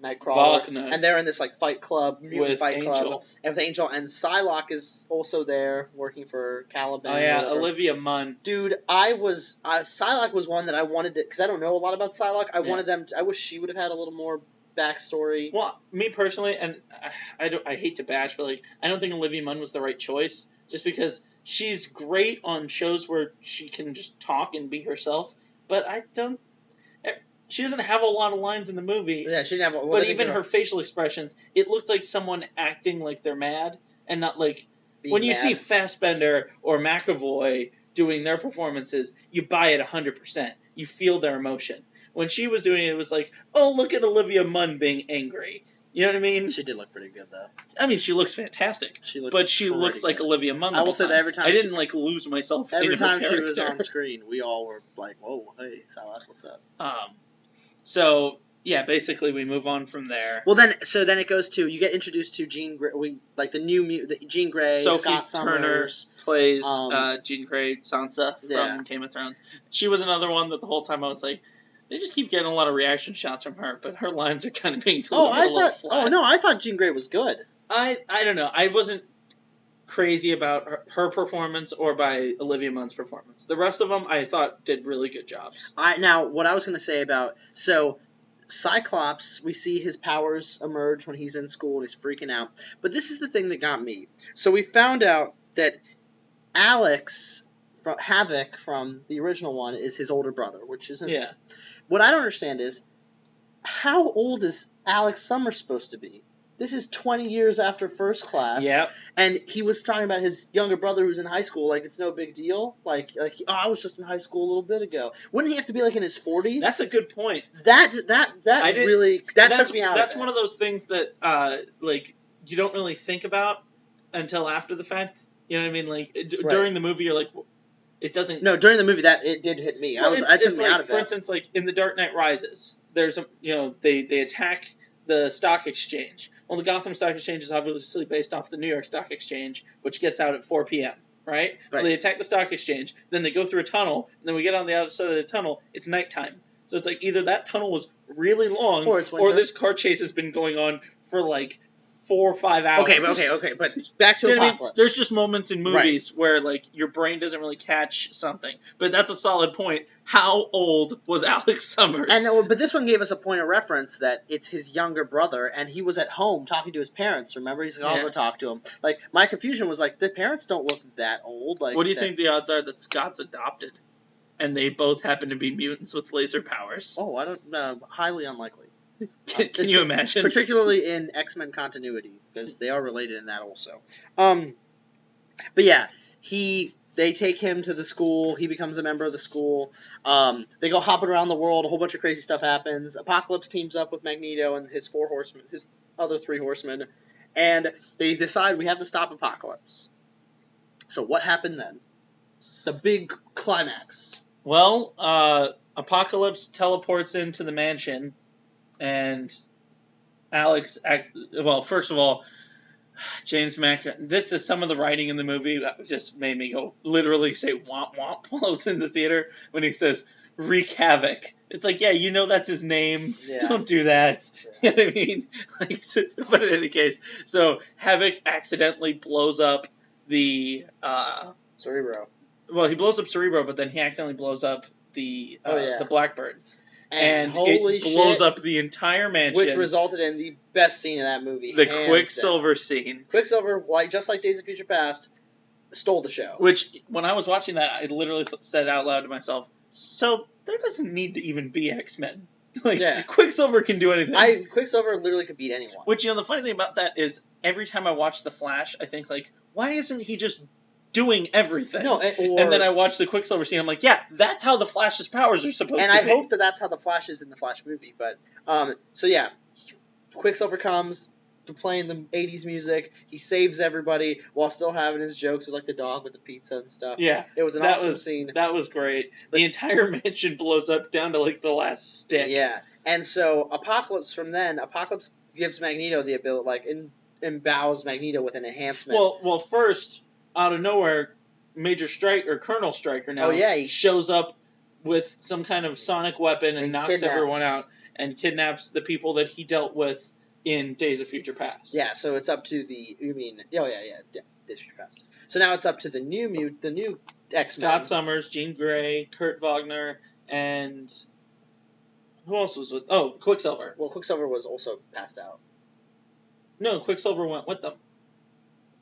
Nightcrawler, Wagner. and they're in this like fight club, mutant With fight Angel. club, and with Angel, and Psylocke is also there working for Caliban. Oh, yeah, or whatever. Olivia Munn. Dude, Psylocke was one that I wanted to, because I don't know a lot about Psylocke. I wish she would have had a little more backstory. Well, me personally, and I hate to bash, but like I don't think Olivia Munn was the right choice, just because she's great on shows where she can just talk and be herself, but she doesn't have a lot of lines in the movie. Yeah, she didn't have. But even her facial expressions, it looked like someone acting like they're mad, and not like when you see Fassbender or McAvoy doing their performances, you buy it 100%. You feel their emotion. When she was doing it, it was like, oh, look at Olivia Munn being angry. You know what I mean? She did look pretty good, though. I mean, she looks fantastic. She looks like Olivia Munn. I will say that every time I didn't like lose myself. Every time she was character. on screen, we all were like, "Whoa, hey, Psylocke, what's up?" So yeah, basically we move on from there. Well, then it goes to you get introduced to Jean Grey, Jean Grey, Sophie Scott Turner Summers plays Jean Grey Sansa from Yeah. Game of Thrones. She was another one that the whole time I was like, they just keep getting a lot of reaction shots from her, but her lines are kind of being delivered a little flat. I thought Jean Grey was good. I don't know. I wasn't crazy about her performance or by Olivia Munn's performance. The rest of them I thought did really good jobs. Now, what I was going to say about Cyclops, we see his powers emerge when he's in school and he's freaking out. But this is the thing that got me. So we found out that Alex Havoc from the original one is his older brother, which isn't. Yeah. What I don't understand is, how old is Alex Summers supposed to be? This is 20 years after First Class. Yep. And he was talking about his younger brother who's in high school, like it's no big deal. I was just in high school a little bit ago. Wouldn't he have to be like in his 40s? That's a good point. That took me out. That's one of those things that you don't really think about until after the fact. You know what I mean? Like during the movie, you're like, it doesn't. No, during the movie it did hit me. Well, That took me like, out of it. For instance, like in The Dark Knight Rises, there's they attack the stock exchange. Well, the Gotham Stock Exchange is obviously based off the New York Stock Exchange, which gets out at 4 p.m., right? Well, they attack the stock exchange, then they go through a tunnel, and then we get on the outer side of the tunnel, it's nighttime. So it's like either that tunnel was really long, or this car chase has been going on for like 4 or 5 hours. Okay, but back to Apocalypse. I mean? There's just moments in movies where like your brain doesn't really catch something. But that's a solid point. How old was Alex Summers? But this one gave us a point of reference that it's his younger brother, and he was at home talking to his parents. Remember, he's like, "I'll go talk to him." Like my confusion was like, the parents don't look that old. Like, what do you think the odds are that Scott's adopted, and they both happen to be mutants with laser powers? Oh, I don't know. Highly unlikely. Can you imagine? Particularly in X-Men continuity, because they are related in that also. But yeah, they take him to the school. He becomes a member of the school. They go hopping around the world. A whole bunch of crazy stuff happens. Apocalypse teams up with Magneto and his other 3 horsemen, and they decide we have to stop Apocalypse. So what happened then? The big climax. Well, Apocalypse teleports into the mansion, and Alex. Well, first of all, James this is some of the writing in the movie that just made me go literally say womp womp while I was in the theater when he says wreak havoc. It's like, yeah, you know that's his name. Yeah. Don't do that. Yeah. You know what I mean? Like, but in any case, so Havoc accidentally blows up the Cerebro. Well, he blows up Cerebro, but then he accidentally blows up the the Blackbird. And holy it blows shit, up the entire mansion. which resulted in the best scene in that movie. The Quicksilver scene. Quicksilver, just like Days of Future Past, stole the show. Which, when I was watching that, I literally said out loud to myself, so there doesn't need to even be X-Men. Like, yeah. Quicksilver can do anything. Quicksilver literally could beat anyone. Which, the funny thing about that is, every time I watch The Flash, I think, like, why isn't he just doing everything? No, and then I watch the Quicksilver scene, I'm like, yeah, that's how the Flash's powers are supposed to be. And I hope that that's how the Flash is in the Flash movie. But, so yeah, Quicksilver comes to playing the 80s music. He saves everybody while still having his jokes with, like, the dog with the pizza and stuff. Yeah. It was an awesome scene. That was great. The entire mansion blows up down to, like, the last stick. Yeah. And so Apocalypse gives Magneto the ability, like, embows Magneto with an enhancement. Well, first, out of nowhere, Colonel Stryker now he shows up with some kind of sonic weapon and knocks everyone out and kidnaps the people that he dealt with in Days of Future Past. Yeah, so it's up to Days of Future Past. So now it's up to the new X-Men. Scott Summers, Jean Grey, Kurt Wagner, and who else was with? Oh, Quicksilver. Well, Quicksilver was also passed out. No, Quicksilver went with them.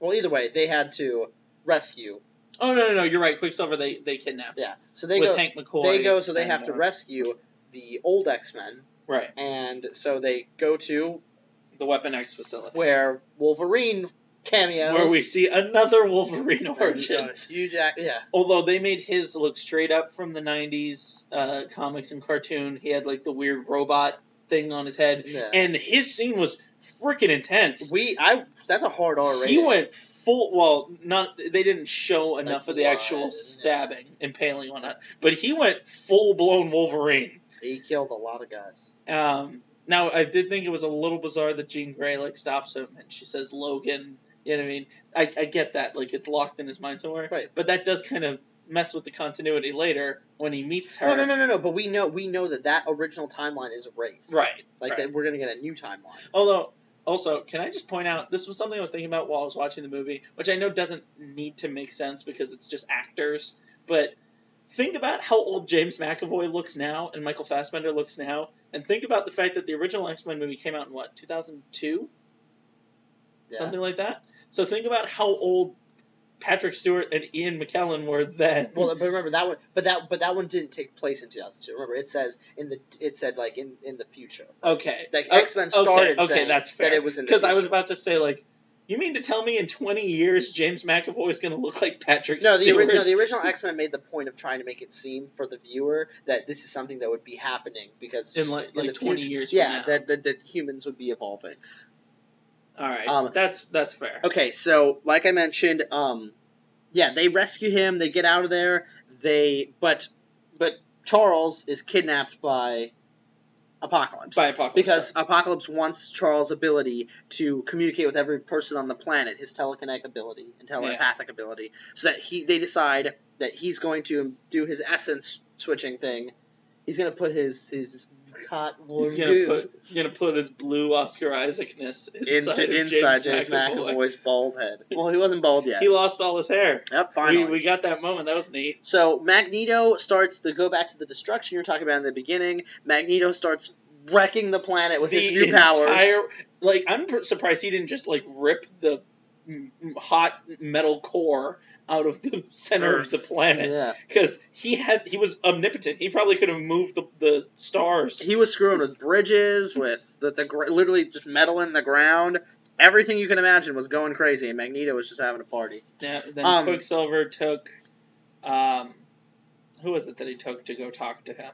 Well, either way, they had to rescue. Oh, no, you're right. Quicksilver, they kidnapped. Yeah, so they with go. Hank McCoy. They go, so they have to rescue the old X-Men. Right. And so they go to the Weapon X facility, where Wolverine cameos. Where we see another Wolverine origin. Huge yeah. Although they made his look straight up from the 90s comics and cartoon. He had, like, the weird robot thing on his head. Yeah. And his scene was freaking intense. That's a hard R rating. He went full, they didn't show enough of the actual stabbing, impaling on that. But he went full-blown Wolverine. He killed a lot of guys. Now, I did think it was a little bizarre that Jean Grey, like, stops him and she says, Logan, you know what I mean? I get that, like, it's locked in his mind somewhere. Right. But that does kind of mess with the continuity later when he meets her. No, but we know that original timeline is erased. Right. That we're going to get a new timeline. Although, also, can I just point out, this was something I was thinking about while I was watching the movie, which I know doesn't need to make sense because it's just actors, but think about how old James McAvoy looks now and Michael Fassbender looks now, and think about the fact that the original X-Men movie came out in, 2002? Yeah. Something like that? So think about how old Patrick Stewart and Ian McKellen were then. Well, but remember that one. But that one didn't take place in 2002. Remember, it said in the future. Okay. Like X-Men started. Okay, that's fair. That it was in the future. Because I was about to say, like, you mean to tell me in 20 years James McAvoy is going to look like Patrick Stewart? The original X-Men made the point of trying to make it seem for the viewer that this is something that would be happening because in like 20 years. Yeah, that humans would be evolving. All right, that's fair. Okay, so like I mentioned, they rescue him. They get out of there. But Charles is kidnapped by Apocalypse. Because Apocalypse wants Charles' ability to communicate with every person on the planet, his telekinetic ability and telepathic ability, so that they decide that he's going to do his essence switching thing. He's going to put his hot warm He's gonna put his blue Oscar Isaacness inside James McAvoy's bald head. Well, he wasn't bald yet. He lost all his hair. Yep, finally. We got that moment. That was neat. So Magneto starts to go back to the destruction you were talking about in the beginning. Magneto starts wrecking the planet with his new powers. I'm surprised he didn't just rip the hot metal core out of the center of the planet, because he was omnipotent. He probably could have moved the stars. He was screwing with bridges, with literally just metal in the ground. Everything you can imagine was going crazy, and Magneto was just having a party. Yeah. Then Quicksilver took, who was it that he took to go talk to him?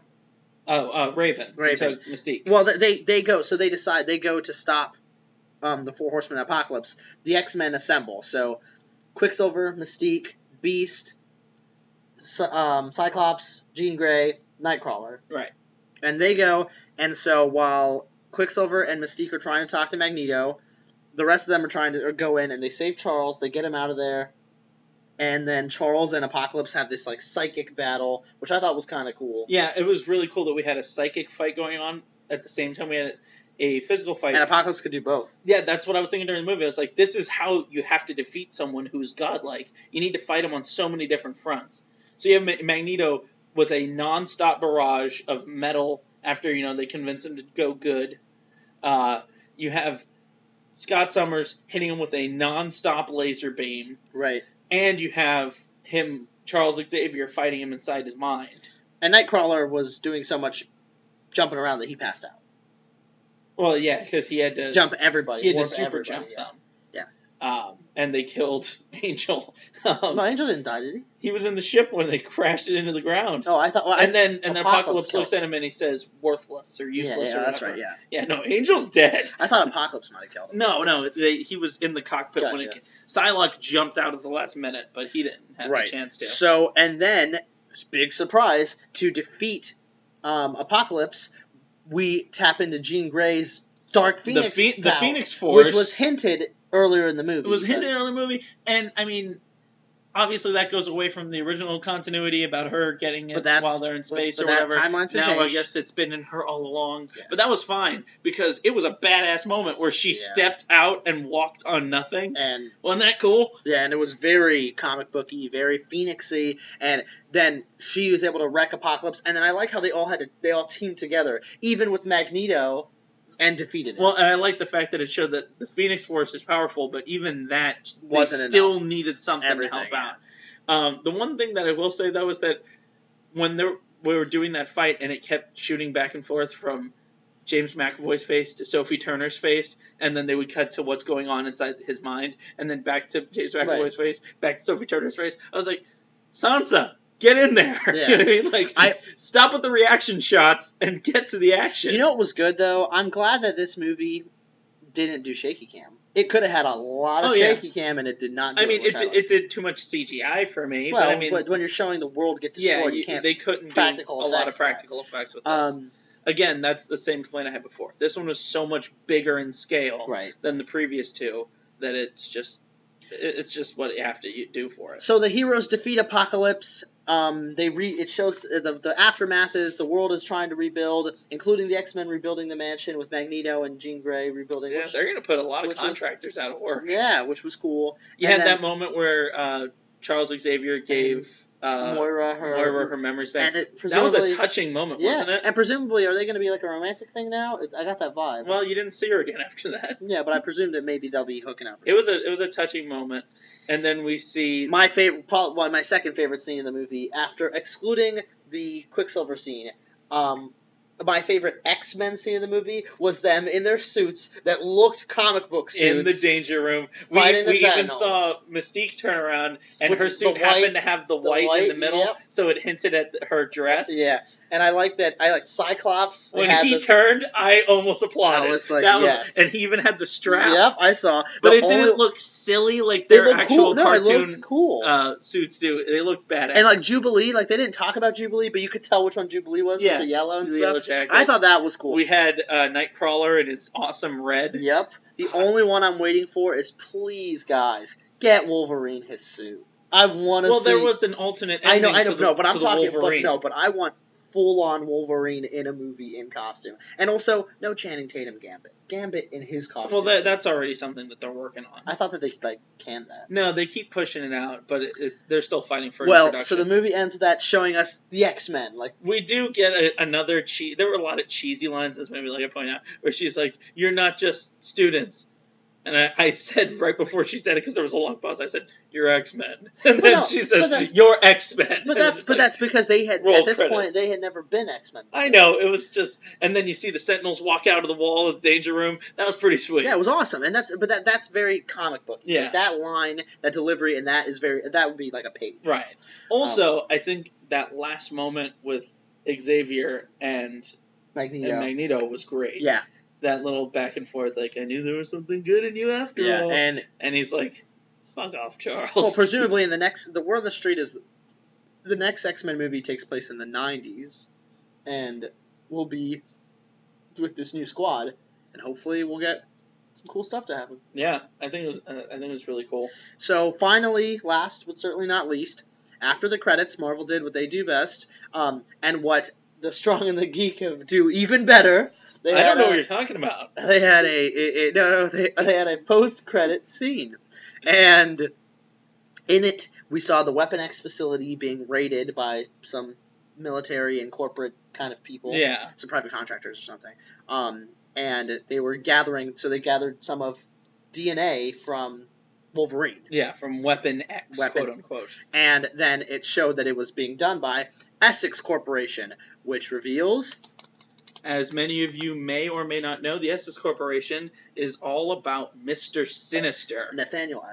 Oh, Raven. He took Mystique. Well, they go. So they go to stop the Four Horsemen of Apocalypse. The X-Men assemble. So Quicksilver, Mystique, Beast, Cyclops, Jean Grey, Nightcrawler. Right. And they go, and so while Quicksilver and Mystique are trying to talk to Magneto, the rest of them are trying to go in, and they save Charles. They get him out of there. And then Charles and Apocalypse have this like psychic battle, which I thought was kind of cool. Yeah, it was really cool that we had a psychic fight going on at the same time we had a physical fight. And Apocalypse could do both. Yeah, that's what I was thinking during the movie. I was like, this is how you have to defeat someone who's godlike. You need to fight him on so many different fronts. So you have Magneto with a non-stop barrage of metal after, they convince him to go good. You have Scott Summers hitting him with a non-stop laser beam. Right. And you have Charles Xavier, fighting him inside his mind. And Nightcrawler was doing so much jumping around that he passed out. Well, yeah, because he had to... Jump everybody. He had to super jump them. Yeah. And they killed Angel. No, Angel didn't die, did he? He was in the ship when they crashed it into the ground. Oh, I thought... Well, and then Apocalypse looks at him and he says, worthless or useless or whatever. That's right, yeah. Yeah, no, Angel's dead. I thought Apocalypse might have killed him. No, he was in the cockpit when it... Psylocke jumped out at the last minute, but he didn't have the chance to. So, and then, big surprise, to defeat Apocalypse, we tap into Jean Grey's Dark Phoenix the Phoenix Force. Which was hinted earlier in the movie. It was hinted earlier in the movie, and, obviously that goes away from the original continuity about her getting it while they're in space or whatever. Timeline's been now changed. I guess it's been in her all along. Yeah. But that was fine, because it was a badass moment where she stepped out and walked on nothing. And wasn't that cool? Yeah, and it was very comic booky, very Phoenixy, and then she was able to wreck Apocalypse, and then I like how they all teamed together, even with Magneto, and defeated it. Well, and I like the fact that it showed that the Phoenix Force is powerful, but even that wasn't still enough. Needed something to help out. The one thing that I will say, though, is that when we were doing that fight and it kept shooting back and forth from James McAvoy's face to Sophie Turner's face, and then they would cut to what's going on inside his mind, and then back to James McAvoy's face, back to Sophie Turner's face, I was like, Sansa, get in there. Yeah. You know what I mean? Like, stop with the reaction shots and get to the action. You know what was good, though? I'm glad that this movie didn't do shaky cam. It could have had a lot of shaky cam, and it did not do it did too much CGI for me. Well, but when you're showing the world get destroyed, they couldn't do a lot of practical effects with this. Again, that's the same complaint I had before. This one was so much bigger in scale than the previous two that it's just what you have to do for it. So the heroes defeat Apocalypse. It shows the aftermath is the world is trying to rebuild, including the X-Men rebuilding the mansion with Magneto and Jean Grey rebuilding. Yeah, they're going to put a lot of contractors out of work. Yeah, which was cool. You had that moment where Charles Xavier gave Moira her memories back. And that was a touching moment, wasn't it? And presumably, are they going to be like a romantic thing now? I got that vibe. Well, you didn't see her again after that. Yeah, but I presume that maybe they'll be hooking up. It was a touching moment, and then we see my second favorite scene in the movie, after excluding the Quicksilver scene. My favorite X-Men scene in the movie was them in their suits that looked comic book suits. In the danger room. We even saw Mystique turn around, and her suit happened to have the white in the middle, so it hinted at her dress. Yeah, and I like Cyclops. When he turned, I almost applauded. I was like, and he even had the strap. Yep, I saw. But it didn't look silly like their actual cartoon suits do. They looked badass. And like Jubilee, they didn't talk about Jubilee, but you could tell which one Jubilee was with the yellow and stuff. Yellow jacket. I thought that was cool. We had Nightcrawler in his awesome red. Yep. The only one I'm waiting for is, please, guys, get Wolverine his suit. I want to see... Well, there was an alternate ending but I want full-on Wolverine in a movie in costume. And also, no Channing Tatum Gambit. Gambit in his costume. Well, that's already something that they're working on. I thought that they, canned that. No, they keep pushing it out, but they're still fighting for production. So the movie ends with that showing us the X-Men. We do get another there were a lot of cheesy lines in this movie, like I point out, where she's like, "You're not just students." And I said right before she said it, because there was a long pause, I said, "You're X-Men," and then she says, "You're X-Men." But that's because they had at this point they had never been X-Men. I know, it was just, and then you see the Sentinels walk out of the wall of the danger room. That was pretty sweet. Yeah, it was awesome, and that's very comic book. Yeah, that line, that delivery, and that would be like a page. Right. Also, I think that last moment with Xavier and Magneto was great. Yeah. That little back and forth, I knew there was something good in you after all. And he's like, fuck off, Charles. Well, presumably the word on the street is the next X-Men movie takes place in the 90s, and will be with this new squad, and hopefully we'll get some cool stuff to happen. Yeah, I think it was really cool. So finally, last but certainly not least, after the credits, Marvel did what they do best, and what the Strong and the Geek do even better. I don't know what you're talking about. They had they had a post-credit scene, and in it we saw the Weapon X facility being raided by some military and corporate kind of people, some private contractors or something. And they were gathering, so they gathered some of DNA from Wolverine. Yeah, from Weapon X, quote unquote. And then it showed that it was being done by Essex Corporation, which reveals... As many of you may or may not know, the Essex Corporation is all about Mr. Sinister. Nathaniel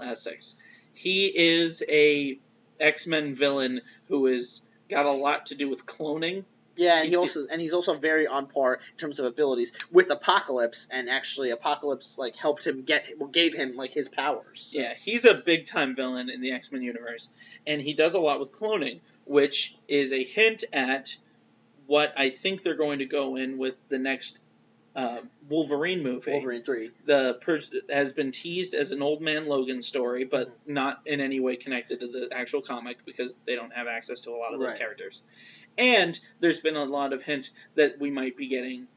Essex. He is a X-Men villain who has got a lot to do with cloning. Yeah, and he's also very on par in terms of abilities with Apocalypse, and actually Apocalypse helped him gave him his powers. So. Yeah, he's a big time villain in the X-Men universe, and he does a lot with cloning, which is a hint at what I think they're going to go in with the next Wolverine movie. Wolverine 3. Has been teased as an Old Man Logan story, but not in any way connected to the actual comic because they don't have access to a lot of those characters. And there's been a lot of hint that we might be getting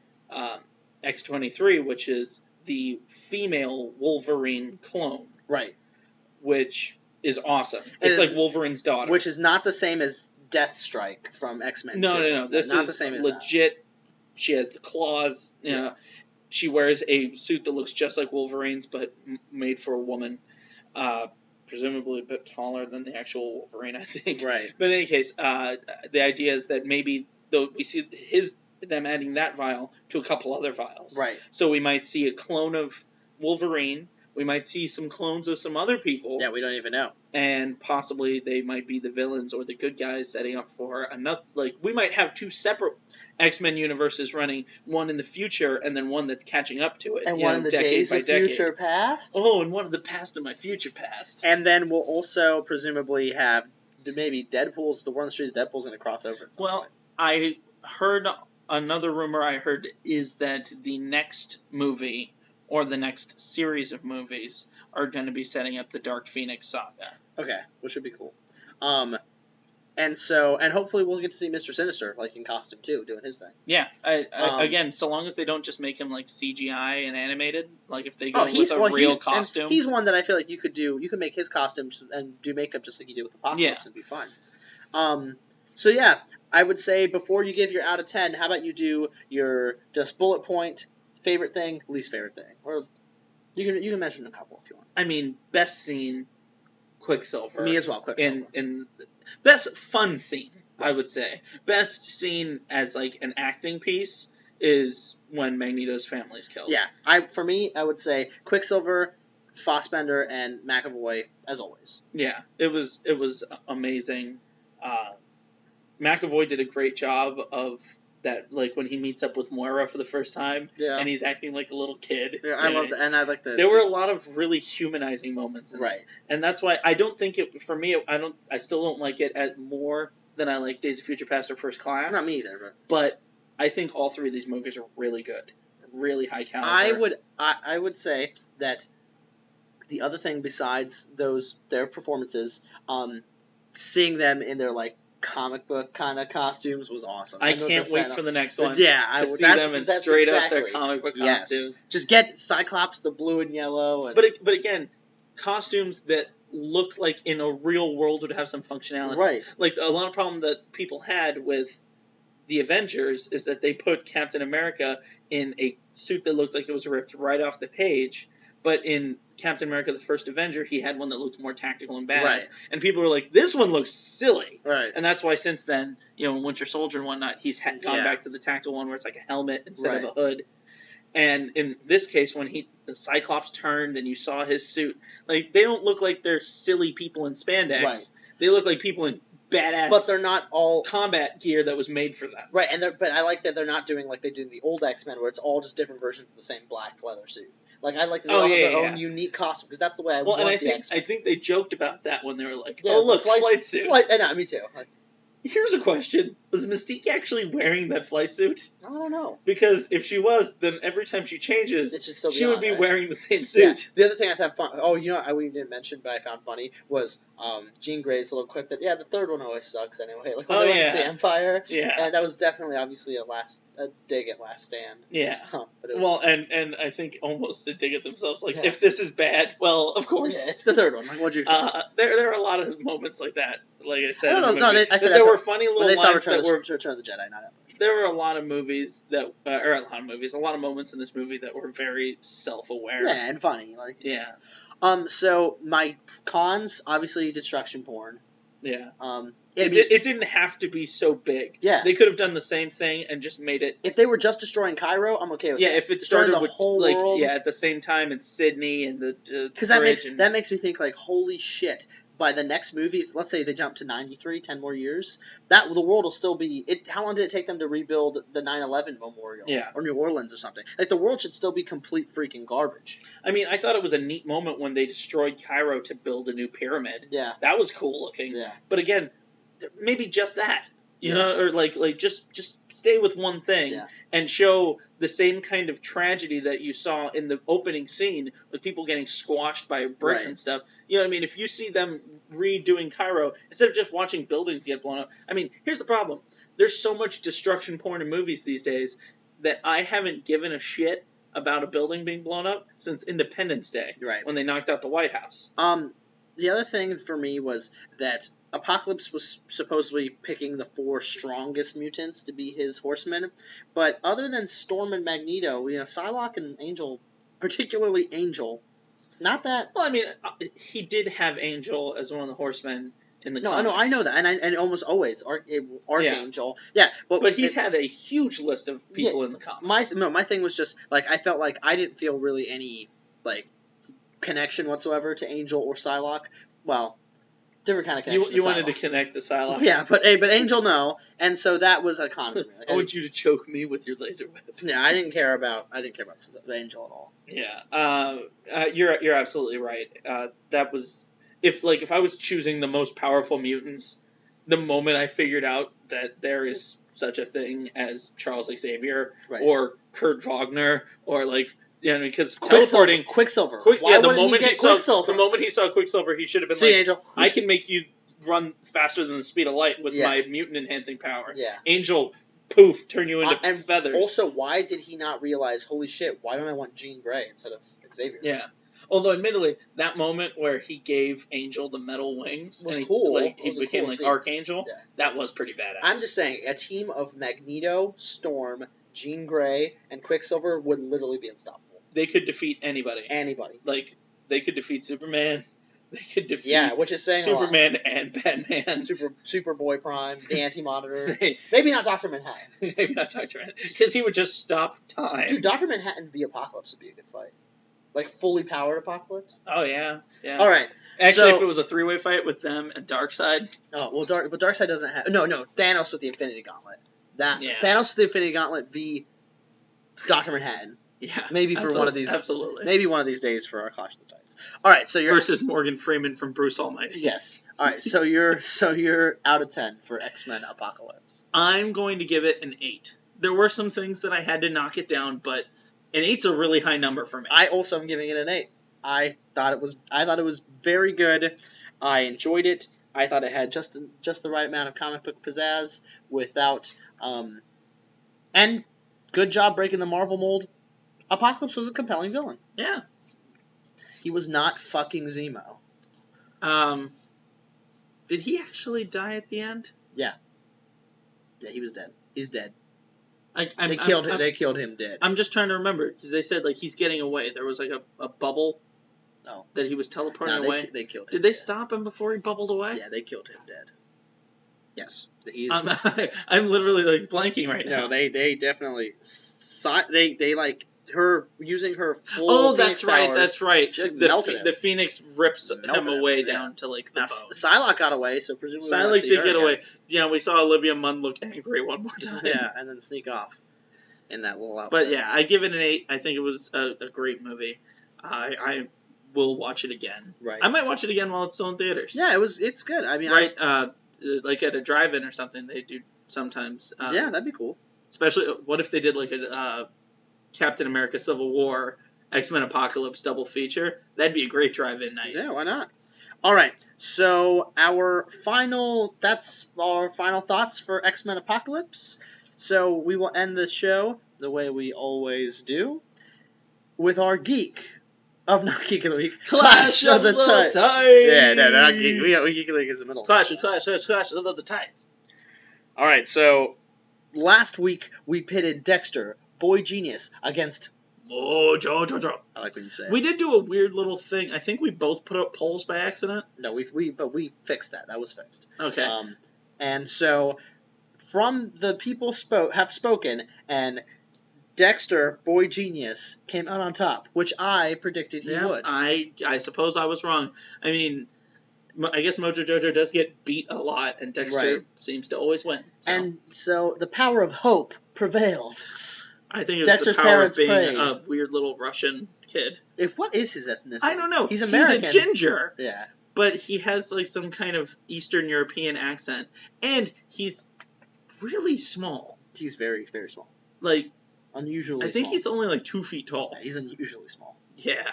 X-23, which is the female Wolverine clone. Right. Which is awesome. It's like Wolverine's daughter. Which is not the same as Deathstrike from X-Men 2. No. This is not the same legit. That. She has the claws. You know, she wears a suit that looks just like Wolverine's, but made for a woman. Presumably a bit taller than the actual Wolverine, I think. Right. But in any case, the idea is that maybe we see them adding that vial to a couple other vials. Right. So we might see a clone of Wolverine. We might see some clones of some other people. Yeah, we don't even know. And possibly they might be the villains or the good guys setting up for another... we might have two separate X-Men universes running, one in the future and then one that's catching up to it. And one in the days of future past? Oh, and one of the past of my future past. And then we'll also presumably have maybe Deadpool's... The War on the Streets Deadpool's going to cross over at some point. I heard... Another rumor I heard is that the next movie... or the next series of movies are going to be setting up the Dark Phoenix saga. Okay, which would be cool. And hopefully we'll get to see Mr. Sinister, in costume too, doing his thing. Yeah, again, so long as they don't just make him, CGI and animated, if they go with a real costume. He's one that I feel like you could make his costume and do makeup just like you did with Apocalypse and be fine. So yeah, I would say before you give your out of 10, how about you do your just bullet point, favorite thing, least favorite thing, or you can mention a couple if you want. I mean, best scene, Quicksilver. Me as well, Quicksilver. And best fun scene, I would say. Best scene as an acting piece is when Magneto's family is killed. Yeah, for me, I would say Quicksilver, Fassbender, and McAvoy as always. Yeah, it was amazing. McAvoy did a great job of. That when he meets up with Moira for the first time, and he's acting like a little kid. Yeah, I love that, and I like that. There were a lot of really humanizing moments in this, and that's why I don't think it. For me, I still don't like it at more than I like Days of Future Past or First Class. Not me either, but I think all three of these movies are really good, really high caliber. I would say that the other thing besides their performances, seeing them in their comic book kind of costumes was awesome. I can't wait for the next one. Yeah, to see them in straight up their comic book costumes. Just get Cyclops the blue and yellow. But again, costumes that look like in a real world would have some functionality. Right. A lot of problem that people had with the Avengers is that they put Captain America in a suit that looked like it was ripped right off the page. But in Captain America, the First Avenger, he had one that looked more tactical and badass. Right. And people were like, this one looks silly. Right. And that's why since then, in Winter Soldier and whatnot, he's gone back to the tactical one where it's a helmet instead of a hood. And in this case, when the Cyclops turned and you saw his suit, they don't look like they're silly people in spandex. Right. They look like people in badass but they're not all combat gear that was made for them. Right, but I like that they're not doing like they did in the old X-Men where it's all just different versions of the same black leather suit. I like that they all have their own unique costume, because that's the way I want the X-Men. I think they joked about that when they were like, oh, look, flight suits. No, me too. Here's a question: was Mystique actually wearing that flight suit? I don't know. Because if she was, then every time she changes, It should still be she on, would be right? wearing the same Yeah. suit. The other thing I thought fun. Oh, you know, we didn't mention, but I found funny was Jean Grey's little quip that the third one always sucks anyway. Like when Oh, they went yeah. to see Empire, Yeah. and that was definitely obviously a dig at Last Stand. Yeah. But it was Well, and I think almost to dig at themselves, like, Yeah. if this is bad, well, of yeah, course. it's the third one. Like, what'd you expect? There are a lot of moments like that. Like I said, No, in the no, movie, I said there Empire- were funny little when they saw lines that were. Return of the Jedi, not Empire. There were a lot of movies that, or a lot of moments in this movie that were very self-aware. Yeah, and funny. Like Yeah. So my cons, obviously, destruction porn. Yeah. It didn't have to be so big. Yeah. They could have done the same thing and just made it. If they were just destroying Cairo, I'm okay with that. Yeah, if it Destroying started the with whole like world. at the same time in Sydney and the Because that makes me think like, holy shit! By the next movie, let's say they jump to 93, 10 more years, the world will still be. How long did it take them to rebuild the 9/11 memorial? Yeah. Or New Orleans or something? Like the world should still be complete freaking garbage. I mean, I thought it was a neat moment when they destroyed Cairo to build a new pyramid. Yeah. That was cool looking. Yeah. But again, maybe just that. You Yeah. know, or like just stay with one thing Yeah. and show the same kind of tragedy that you saw in the opening scene with people getting squashed by bricks Right. and stuff. You know what I mean? If you see them redoing Cairo, instead of just watching buildings get blown up. I mean, here's the problem. There's so much destruction porn in movies these days that I haven't given a shit about a building being blown up since Independence Day. Right. When they knocked out the White House. The other thing for me was that Apocalypse was supposedly picking the 4 strongest mutants to be his horsemen, but other than Storm and Magneto, Psylocke and Angel, particularly Angel, not that. Well, I mean, he did have Angel as one of the horsemen in the comics. No, I know that, and almost always Archangel. Yeah, but he's had a huge list of people in the comics. My thing was just like I felt like I didn't feel really any like connection whatsoever to Angel or Psylocke. Well, different kind of connection. You wanted to connect to Psylocke. Yeah, but Angel no, and so that was a con for me. Like, I want you to choke me with your laser whip. Yeah, I didn't care about Angel at all. Yeah, you're absolutely right. That was if I was choosing the most powerful mutants, the moment I figured out that there is such a thing as Charles Xavier or Kurt Wagner or because teleporting Quicksilver. The moment he saw Quicksilver, he should have been See, Angel. I can make you run faster than the speed of light with my mutant enhancing power. Yeah. Angel, poof, turn you into and feathers. Also, why did he not realize, holy shit, why don't I want Jean Grey instead of Xavier? Yeah. Although, admittedly, that moment where he gave Angel the metal wings was and cool. He became Archangel, that was pretty badass. I'm just saying, a team of Magneto, Storm, Jean Grey, and Quicksilver would literally be unstoppable. They could defeat anybody. They could defeat Superman. They could defeat which is saying Superman and Batman. Superboy Prime, the Anti-Monitor. Maybe not Dr. Manhattan. Maybe not Dr. Manhattan. Because he would just stop time. Dude, Dr. Manhattan v. Apocalypse would be a good fight. Like, fully powered Apocalypse? Oh, yeah. All right. Actually, if it was a 3-way fight with them and Darkseid. Oh, well, but Darkseid doesn't have... No, Thanos with the Infinity Gauntlet. Thanos with the Infinity Gauntlet v. Dr. Manhattan. Yeah, maybe for one of these, absolutely. Maybe one of these days for our Clash of the Titans. All right, so you're versus Morgan Freeman from Bruce Almighty. Yes. All right, so you're out of 10 for X-Men Apocalypse. I'm going to give it an 8. There were some things that I had to knock it down, but an 8's a really high number for me. I also am giving it an 8. I thought it was very good. I enjoyed it. I thought it had just the right amount of comic book pizzazz without and good job breaking the Marvel mold. Apocalypse was a compelling villain. Yeah. He was not fucking Zemo. Did he actually die at the end? Yeah. Yeah, he was dead. He's dead. They killed him dead. I'm just trying to remember, because they said, he's getting away. There was, a bubble that he was teleporting away. They killed him. Did they stop him before he bubbled away? Yeah, they killed him dead. Yes. I'm literally, blanking right now. No, they definitely... They her using her full that's right, that's right. The Phoenix rips him away down to, the bones. Psylocke got away, so presumably... Psylocke did get away. Yeah, we saw Olivia Munn look angry one more time. Yeah, and then sneak off in that little outfit. But yeah, I give it an 8. I think it was a great movie. I will watch it again. Right. I might watch it again while it's still in theaters. Yeah, it's good. I mean, right. like at a drive-in or something. They do sometimes. Yeah, that'd be cool. Especially, what if they did like a Captain America Civil War, X-Men Apocalypse double feature? That'd be a great drive-in night. Yeah, why not? All right, so that's our final thoughts for X-Men Apocalypse. So we will end the show the way we always do, with our not Geek of the Week, Clash of the Titans! Yeah, no, not Geek. Geek of the Week is the middle. Clash of the Titans. All right, so last week we pitted Dexter, Boy Genius, against Mojo. I like when you say it. We did do a weird little thing. I think we both put up polls by accident. No, but we fixed that. That was fixed. Okay. And so from the people have spoken, and Dexter, Boy Genius, came out on top, which I predicted he would. I suppose I was wrong. I mean, I guess Mojo Jojo does get beat a lot, and Dexter seems to always win. So. And so the power of hope prevailed. I think it was Dexter's the power parents of being prayed. a weird little Russian kid. What is his ethnicity? I don't know. He's American. He's a ginger. Yeah. But he has like some kind of Eastern European accent, and he's really small. He's very, very small. Like, unusually I think small. he's only like 2 feet tall. Yeah, he's unusually small. Yeah.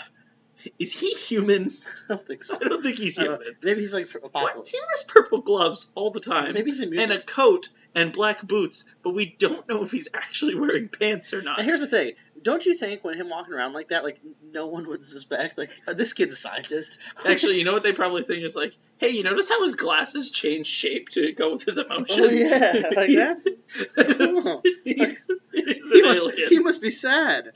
Is he human? I don't think so. I don't think he's human. Maybe he's like Apocalypse. What? He wears purple gloves all the time. Maybe he's a mutant. And a coat and black boots, but we don't know if he's actually wearing pants or not. And here's the thing. Don't you think when him walking around like that, like, no one would suspect, like, this kid's a scientist? Actually, you know what they probably think is like, hey, you notice how his glasses change shape to go with his emotion? Oh, yeah. Like, that's cool. He's an alien. He must be sad.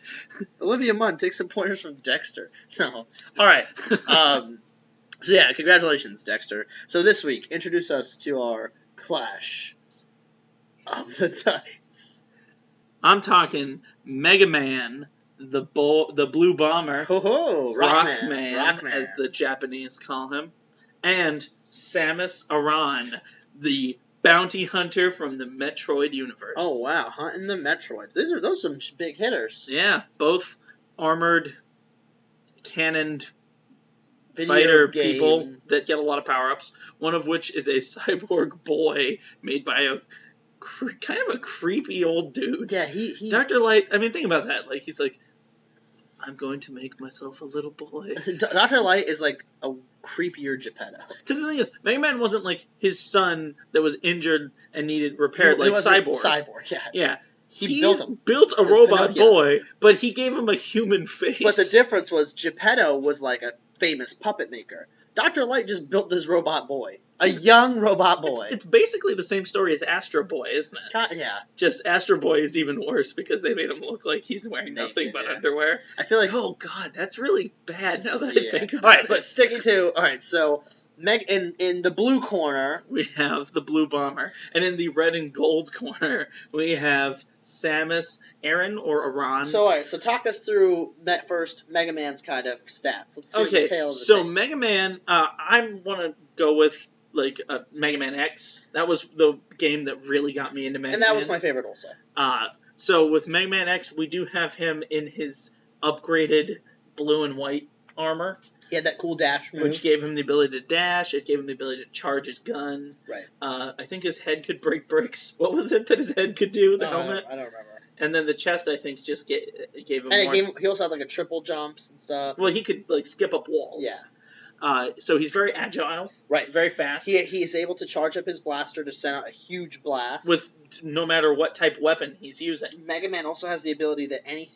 Olivia Munn, take some pointers from Dexter. No. All right. So, yeah, congratulations, Dexter. So this week, introduce us to our Clash of the Titans. I'm talking Mega Man, the Blue Bomber, Rockman, as the Japanese call him, and Samus Aran, the bounty hunter from the Metroid universe. Oh wow, hunting the Metroids. Those are some big hitters. Yeah, both armored, cannoned Video fighter game. people that get a lot of power-ups, one of which is a cyborg boy made by a kind of a creepy old dude. Yeah, he Dr. Light, I mean, think about that. Like, he's like, I'm going to make myself a little boy. Dr. Light is like a creepier Geppetto. Because the thing is, Mega Man wasn't like his son that was injured and needed repaired, like Cyborg. Cyborg, yeah. Yeah. He built a robot Pinocchio. boy, but he gave him a human face. But the difference was Geppetto was like a famous puppet maker. Dr. Light just built this robot boy. A young robot boy. It's basically the same story as Astro Boy, isn't it? Yeah. Just Astro Boy is even worse because they made him look like he's wearing nothing but underwear. I feel like... Oh, God, that's really bad now that I think about it. Alright, but sticking to... Alright, so... in the blue corner... we have the Blue Bomber. And in the red and gold corner, we have Samus Aran or Aran. So, alright, so talk us through that first Mega Man's kind of stats. Let's hear the tale of the so thing. Mega Man, I want to go with like Mega Man X. That was the game that really got me into Mega Man. And that was my favorite also. So with Mega Man X, we do have him in his upgraded blue and white armor. He had that cool dash move. Which gave him the ability to dash. It gave him the ability to charge his gun. Right. I think his head could break bricks. What was it that his head could do? The helmet? I don't remember. And then the chest, I think, just gave him and more... he also had like a triple jumps and stuff. Well, he could like skip up walls. Yeah. So he's very agile. Right. Very fast. He is able to charge up his blaster to send out a huge blast. With no matter what type of weapon he's using. Mega Man also has the ability that any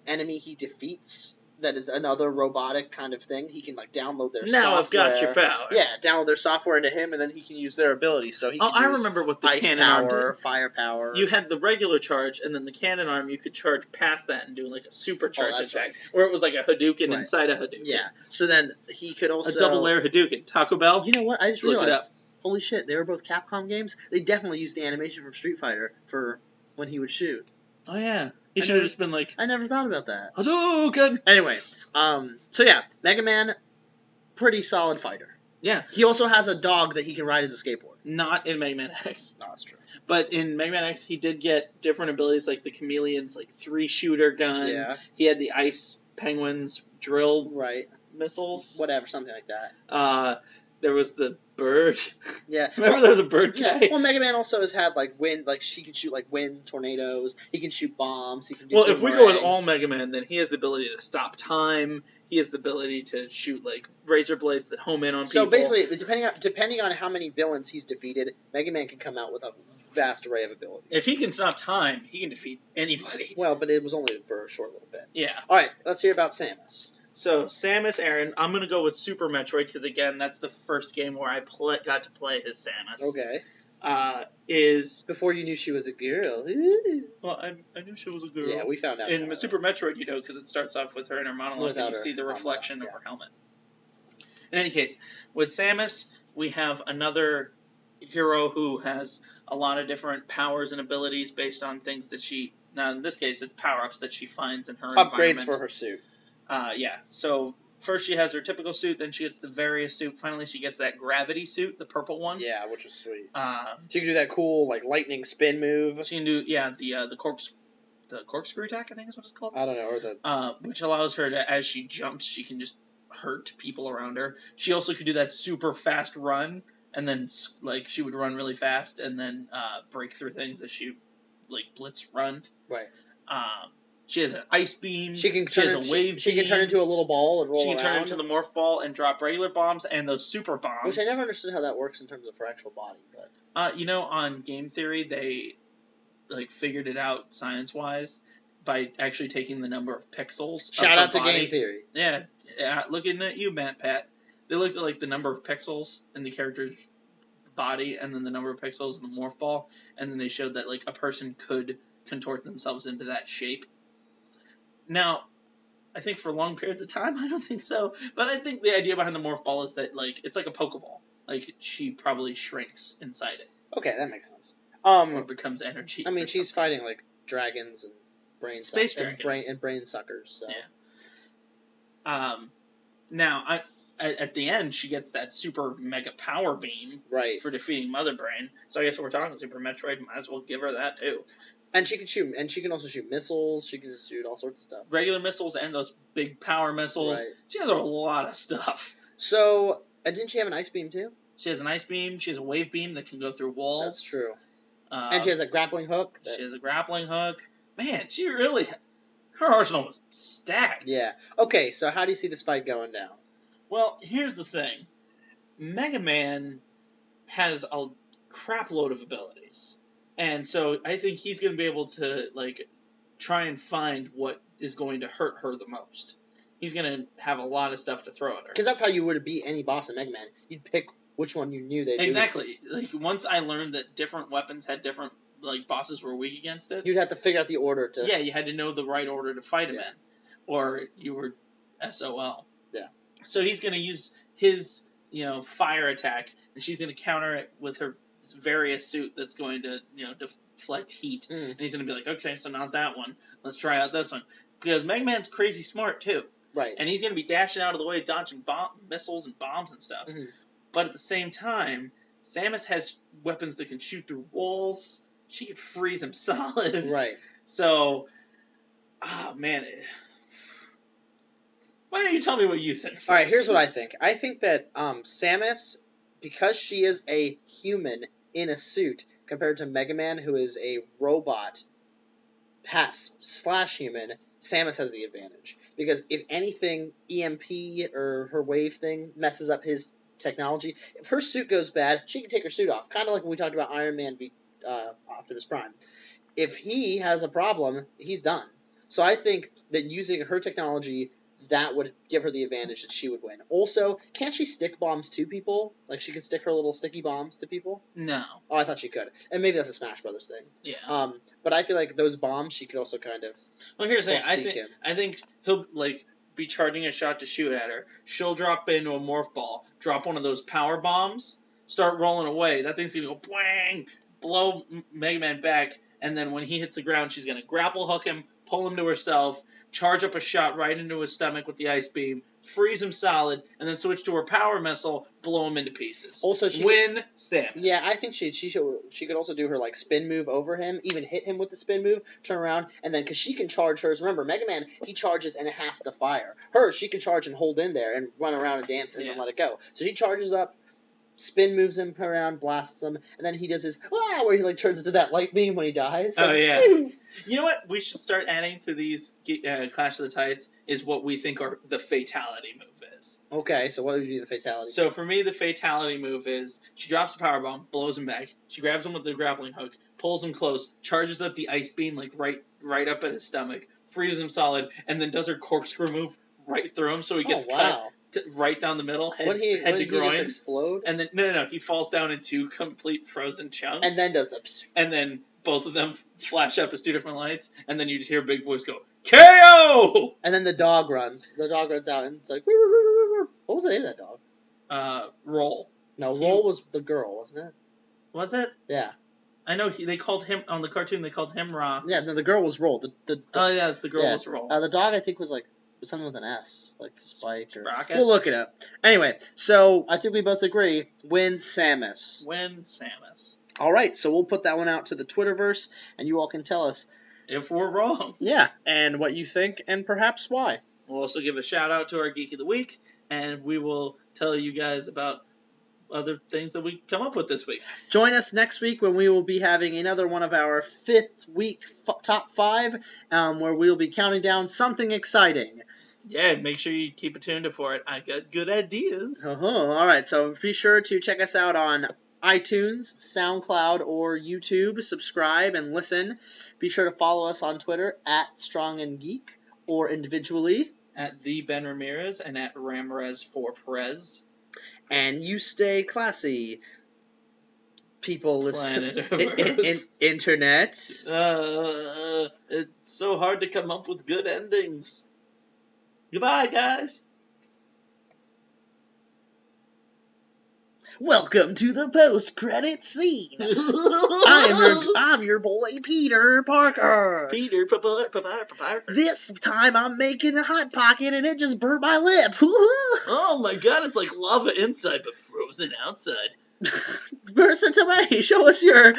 enemy he defeats that is another robotic kind of thing, he can like download their software. Now I've got your power. Yeah, download their software into him, and then he can use their ability. So he can I remember what the ice cannon power, arm did. fire power. You had the regular charge, and then the cannon arm, you could charge past that and do like a supercharge that's attack, right. where it was like a Hadouken inside a Hadouken. Yeah. So then he could also a double layer Hadouken. Taco Bell. You know what? I just Look it realized. Holy shit! They were both Capcom games. They definitely used the animation from Street Fighter for when he would shoot. Oh yeah. He should have just been like, I never thought about that. Hadouken! Anyway, so yeah, Mega Man, pretty solid fighter. Yeah. He also has a dog that he can ride as a skateboard. Not in Mega Man X. No, that's true. But in Mega Man X, he did get different abilities, like the Chameleon's like 3-shooter gun. Yeah. He had the Ice Penguin's drill Right. missiles. Whatever, something like that. There was the bird. Yeah. Remember there was a bird guy? Yeah. Well, Mega Man also has had like wind, like he can shoot like wind tornadoes. He can shoot bombs. He can do. Well, if we go with all boomerangs. Mega Man, then he has the ability to stop time. He has the ability to shoot like razor blades that home in on people. So basically, depending on how many villains he's defeated, Mega Man can come out with a vast array of abilities. If he can stop time, he can defeat anybody. Well, but it was only for a short little bit. Yeah. All right, let's hear about Samus. So Samus Aran, I'm gonna go with Super Metroid because again, that's the first game where I got to play as Samus. Okay. Is before you knew she was a girl. Well, I knew she was a girl. Yeah, we found out. In Super Metroid, you know, because it starts off with her in her monologue, and you see the reflection of her helmet. In any case, with Samus, we have another hero who has a lot of different powers and abilities based on things that she. Now, in this case, it's power-ups that she finds in her upgrades for her suit. Yeah. So first she has her typical suit, then she gets the various suit. Finally, she gets that gravity suit, the purple one. Yeah, which was sweet. She can do that cool like lightning spin move. She can do the corkscrew attack, I think is what it's called. I don't know, or the which allows her to, as she jumps, she can just hurt people around her. She also could do that super fast run, and then like she would run really fast and then break through things as she like blitz run. Right. She has an ice beam. She can turn a wave beam. She can turn into a little ball and roll around. She can turn into the morph ball and drop regular bombs and those super bombs. Which I never understood how that works in terms of her actual body, but you know, on game theory they like figured it out science-wise by actually taking the number of pixels. Shout out to game theory. Yeah, looking at you, Matt Pat. They looked at like the number of pixels in the character's body and then the number of pixels in the morph ball, and then they showed that like a person could contort themselves into that shape. Now, I think for long periods of time, I don't think so. But I think the idea behind the morph ball is that like it's like a Pokeball. Like she probably shrinks inside it. Okay, that makes sense. Or becomes energy. I mean, she's fighting like dragons and space dragons and brain suckers. So. Yeah. Now, at the end, she gets that super mega power beam for defeating Mother Brain. So I guess if we're talking Super Metroid, might as well give her that too. And she can shoot, and she can also shoot missiles. She can shoot all sorts of stuff. Regular missiles and those big power missiles. Right. She has a lot of stuff. So, didn't she have an ice beam too? She has an ice beam. She has a wave beam that can go through walls. That's true. And she has a grappling hook. She has a grappling hook. Man, she really... Her arsenal was stacked. Yeah. Okay, so how do you see this fight going down? Well, here's the thing. Mega Man has a crap load of abilities. And so I think he's going to be able to, like, try and find what is going to hurt her the most. He's going to have a lot of stuff to throw at her. Because that's how you would beat any boss in Mega Man. You'd pick which one you knew they'd do. Exactly. Like, once I learned that different weapons had different, like, bosses were weak against it. You'd have to figure out the order to... Yeah, you had to know the right order to fight him in. Or you were SOL. Yeah. So he's going to use his, fire attack, and she's going to counter it with her various suit that's going to, deflect heat. And he's going to be like, okay, so not that one. Let's try out this one. Because Mega Man's crazy smart, too. Right. And he's going to be dashing out of the way, dodging missiles and bombs and stuff. Mm-hmm. But at the same time, Samus has weapons that can shoot through walls. She can freeze him solid. Right. So, man. Why don't you tell me what you think first? All right, here's what I think. I think that Samus, because she is a human in a suit, compared to Mega Man, who is a robot / human, Samus has the advantage. Because if anything, EMP or her wave thing messes up his technology, if her suit goes bad, she can take her suit off. Kind of like when we talked about Iron Man beat Optimus Prime. If he has a problem, he's done. So I think that using her technology, that would give her the advantage that she would win. Also, can't she stick bombs to people? Like, she can stick her little sticky bombs to people? No. Oh, I thought she could. And maybe that's a Smash Brothers thing. Yeah. But I feel like those bombs, she could also kind of... Well, here's the thing. I think he'll, be charging a shot to shoot at her. She'll drop into a morph ball, drop one of those power bombs, start rolling away. That thing's going to go bang, blow Mega Man back, and then when he hits the ground, she's going to grapple hook him, pull him to herself, charge up a shot right into his stomach with the ice beam, freeze him solid, and then switch to her power missile, blow him into pieces. Also, win Samus. Yeah, I think she could also do her spin move over him, even hit him with the spin move, turn around, and then because she can charge hers. Remember, Mega Man, he charges and it has to fire. Her, she can charge and hold in there and run around and dance and then let it go. So she charges up, Spin moves him around, blasts him, and then he does his where he like turns into that light beam when he dies. Oh, Like, yeah. shoo! You know what we should start adding to these Clash of the Titans is what we think are the fatality move is. Okay, so what would be the fatality? So for me, the fatality move is she drops a powerbomb, blows him back, she grabs him with the grappling hook, pulls him close, charges up the ice beam like right up at his stomach, freezes him solid, and then does her corkscrew move right through him, so he gets cut right down the middle, head to groin. He just explode? And then no, he falls down in 2 complete frozen chunks. And then does the. And then both of them flash up as 2 different lights, and then you just hear a big voice go, KO! And then the dog runs. The dog runs out and it's like. What was the name of that dog? Roll. No, Roll was the girl, wasn't it? Was it? Yeah. I know they called him on the cartoon. They called him Ra. Yeah, no, the girl was Roll. Oh yeah, the girl was Roll. The dog I think was like something with an S, like Spike or. Sprocket? We'll look it up. Anyway, so I think we both agree. Win Samus. Win Samus. All right, so we'll put that one out to the Twitterverse, and you all can tell us if we're wrong. Yeah, and what you think, and perhaps why. We'll also give a shout out to our Geek of the Week, and we will tell you guys about other things that we come up with this week. Join us next week when we will be having another one of our 5th week top 5, where we'll be counting down something exciting. Yeah, make sure you keep tuned for it. I got good ideas. All right, so be sure to check us out on iTunes, SoundCloud, or YouTube. Subscribe and listen. Be sure to follow us on Twitter at StrongandGeek, or individually at the Ben Ramirez and at Ramirez4Perez. And you stay classy, people listen. Internet. It's so hard to come up with good endings. Goodbye, guys. Welcome to the post-credit scene. I'm your boy Peter Parker. Peter Parker. This time I'm making a hot pocket and it just burnt my lip. Oh my god, it's like lava inside but frozen outside. Versa Tomei, show us your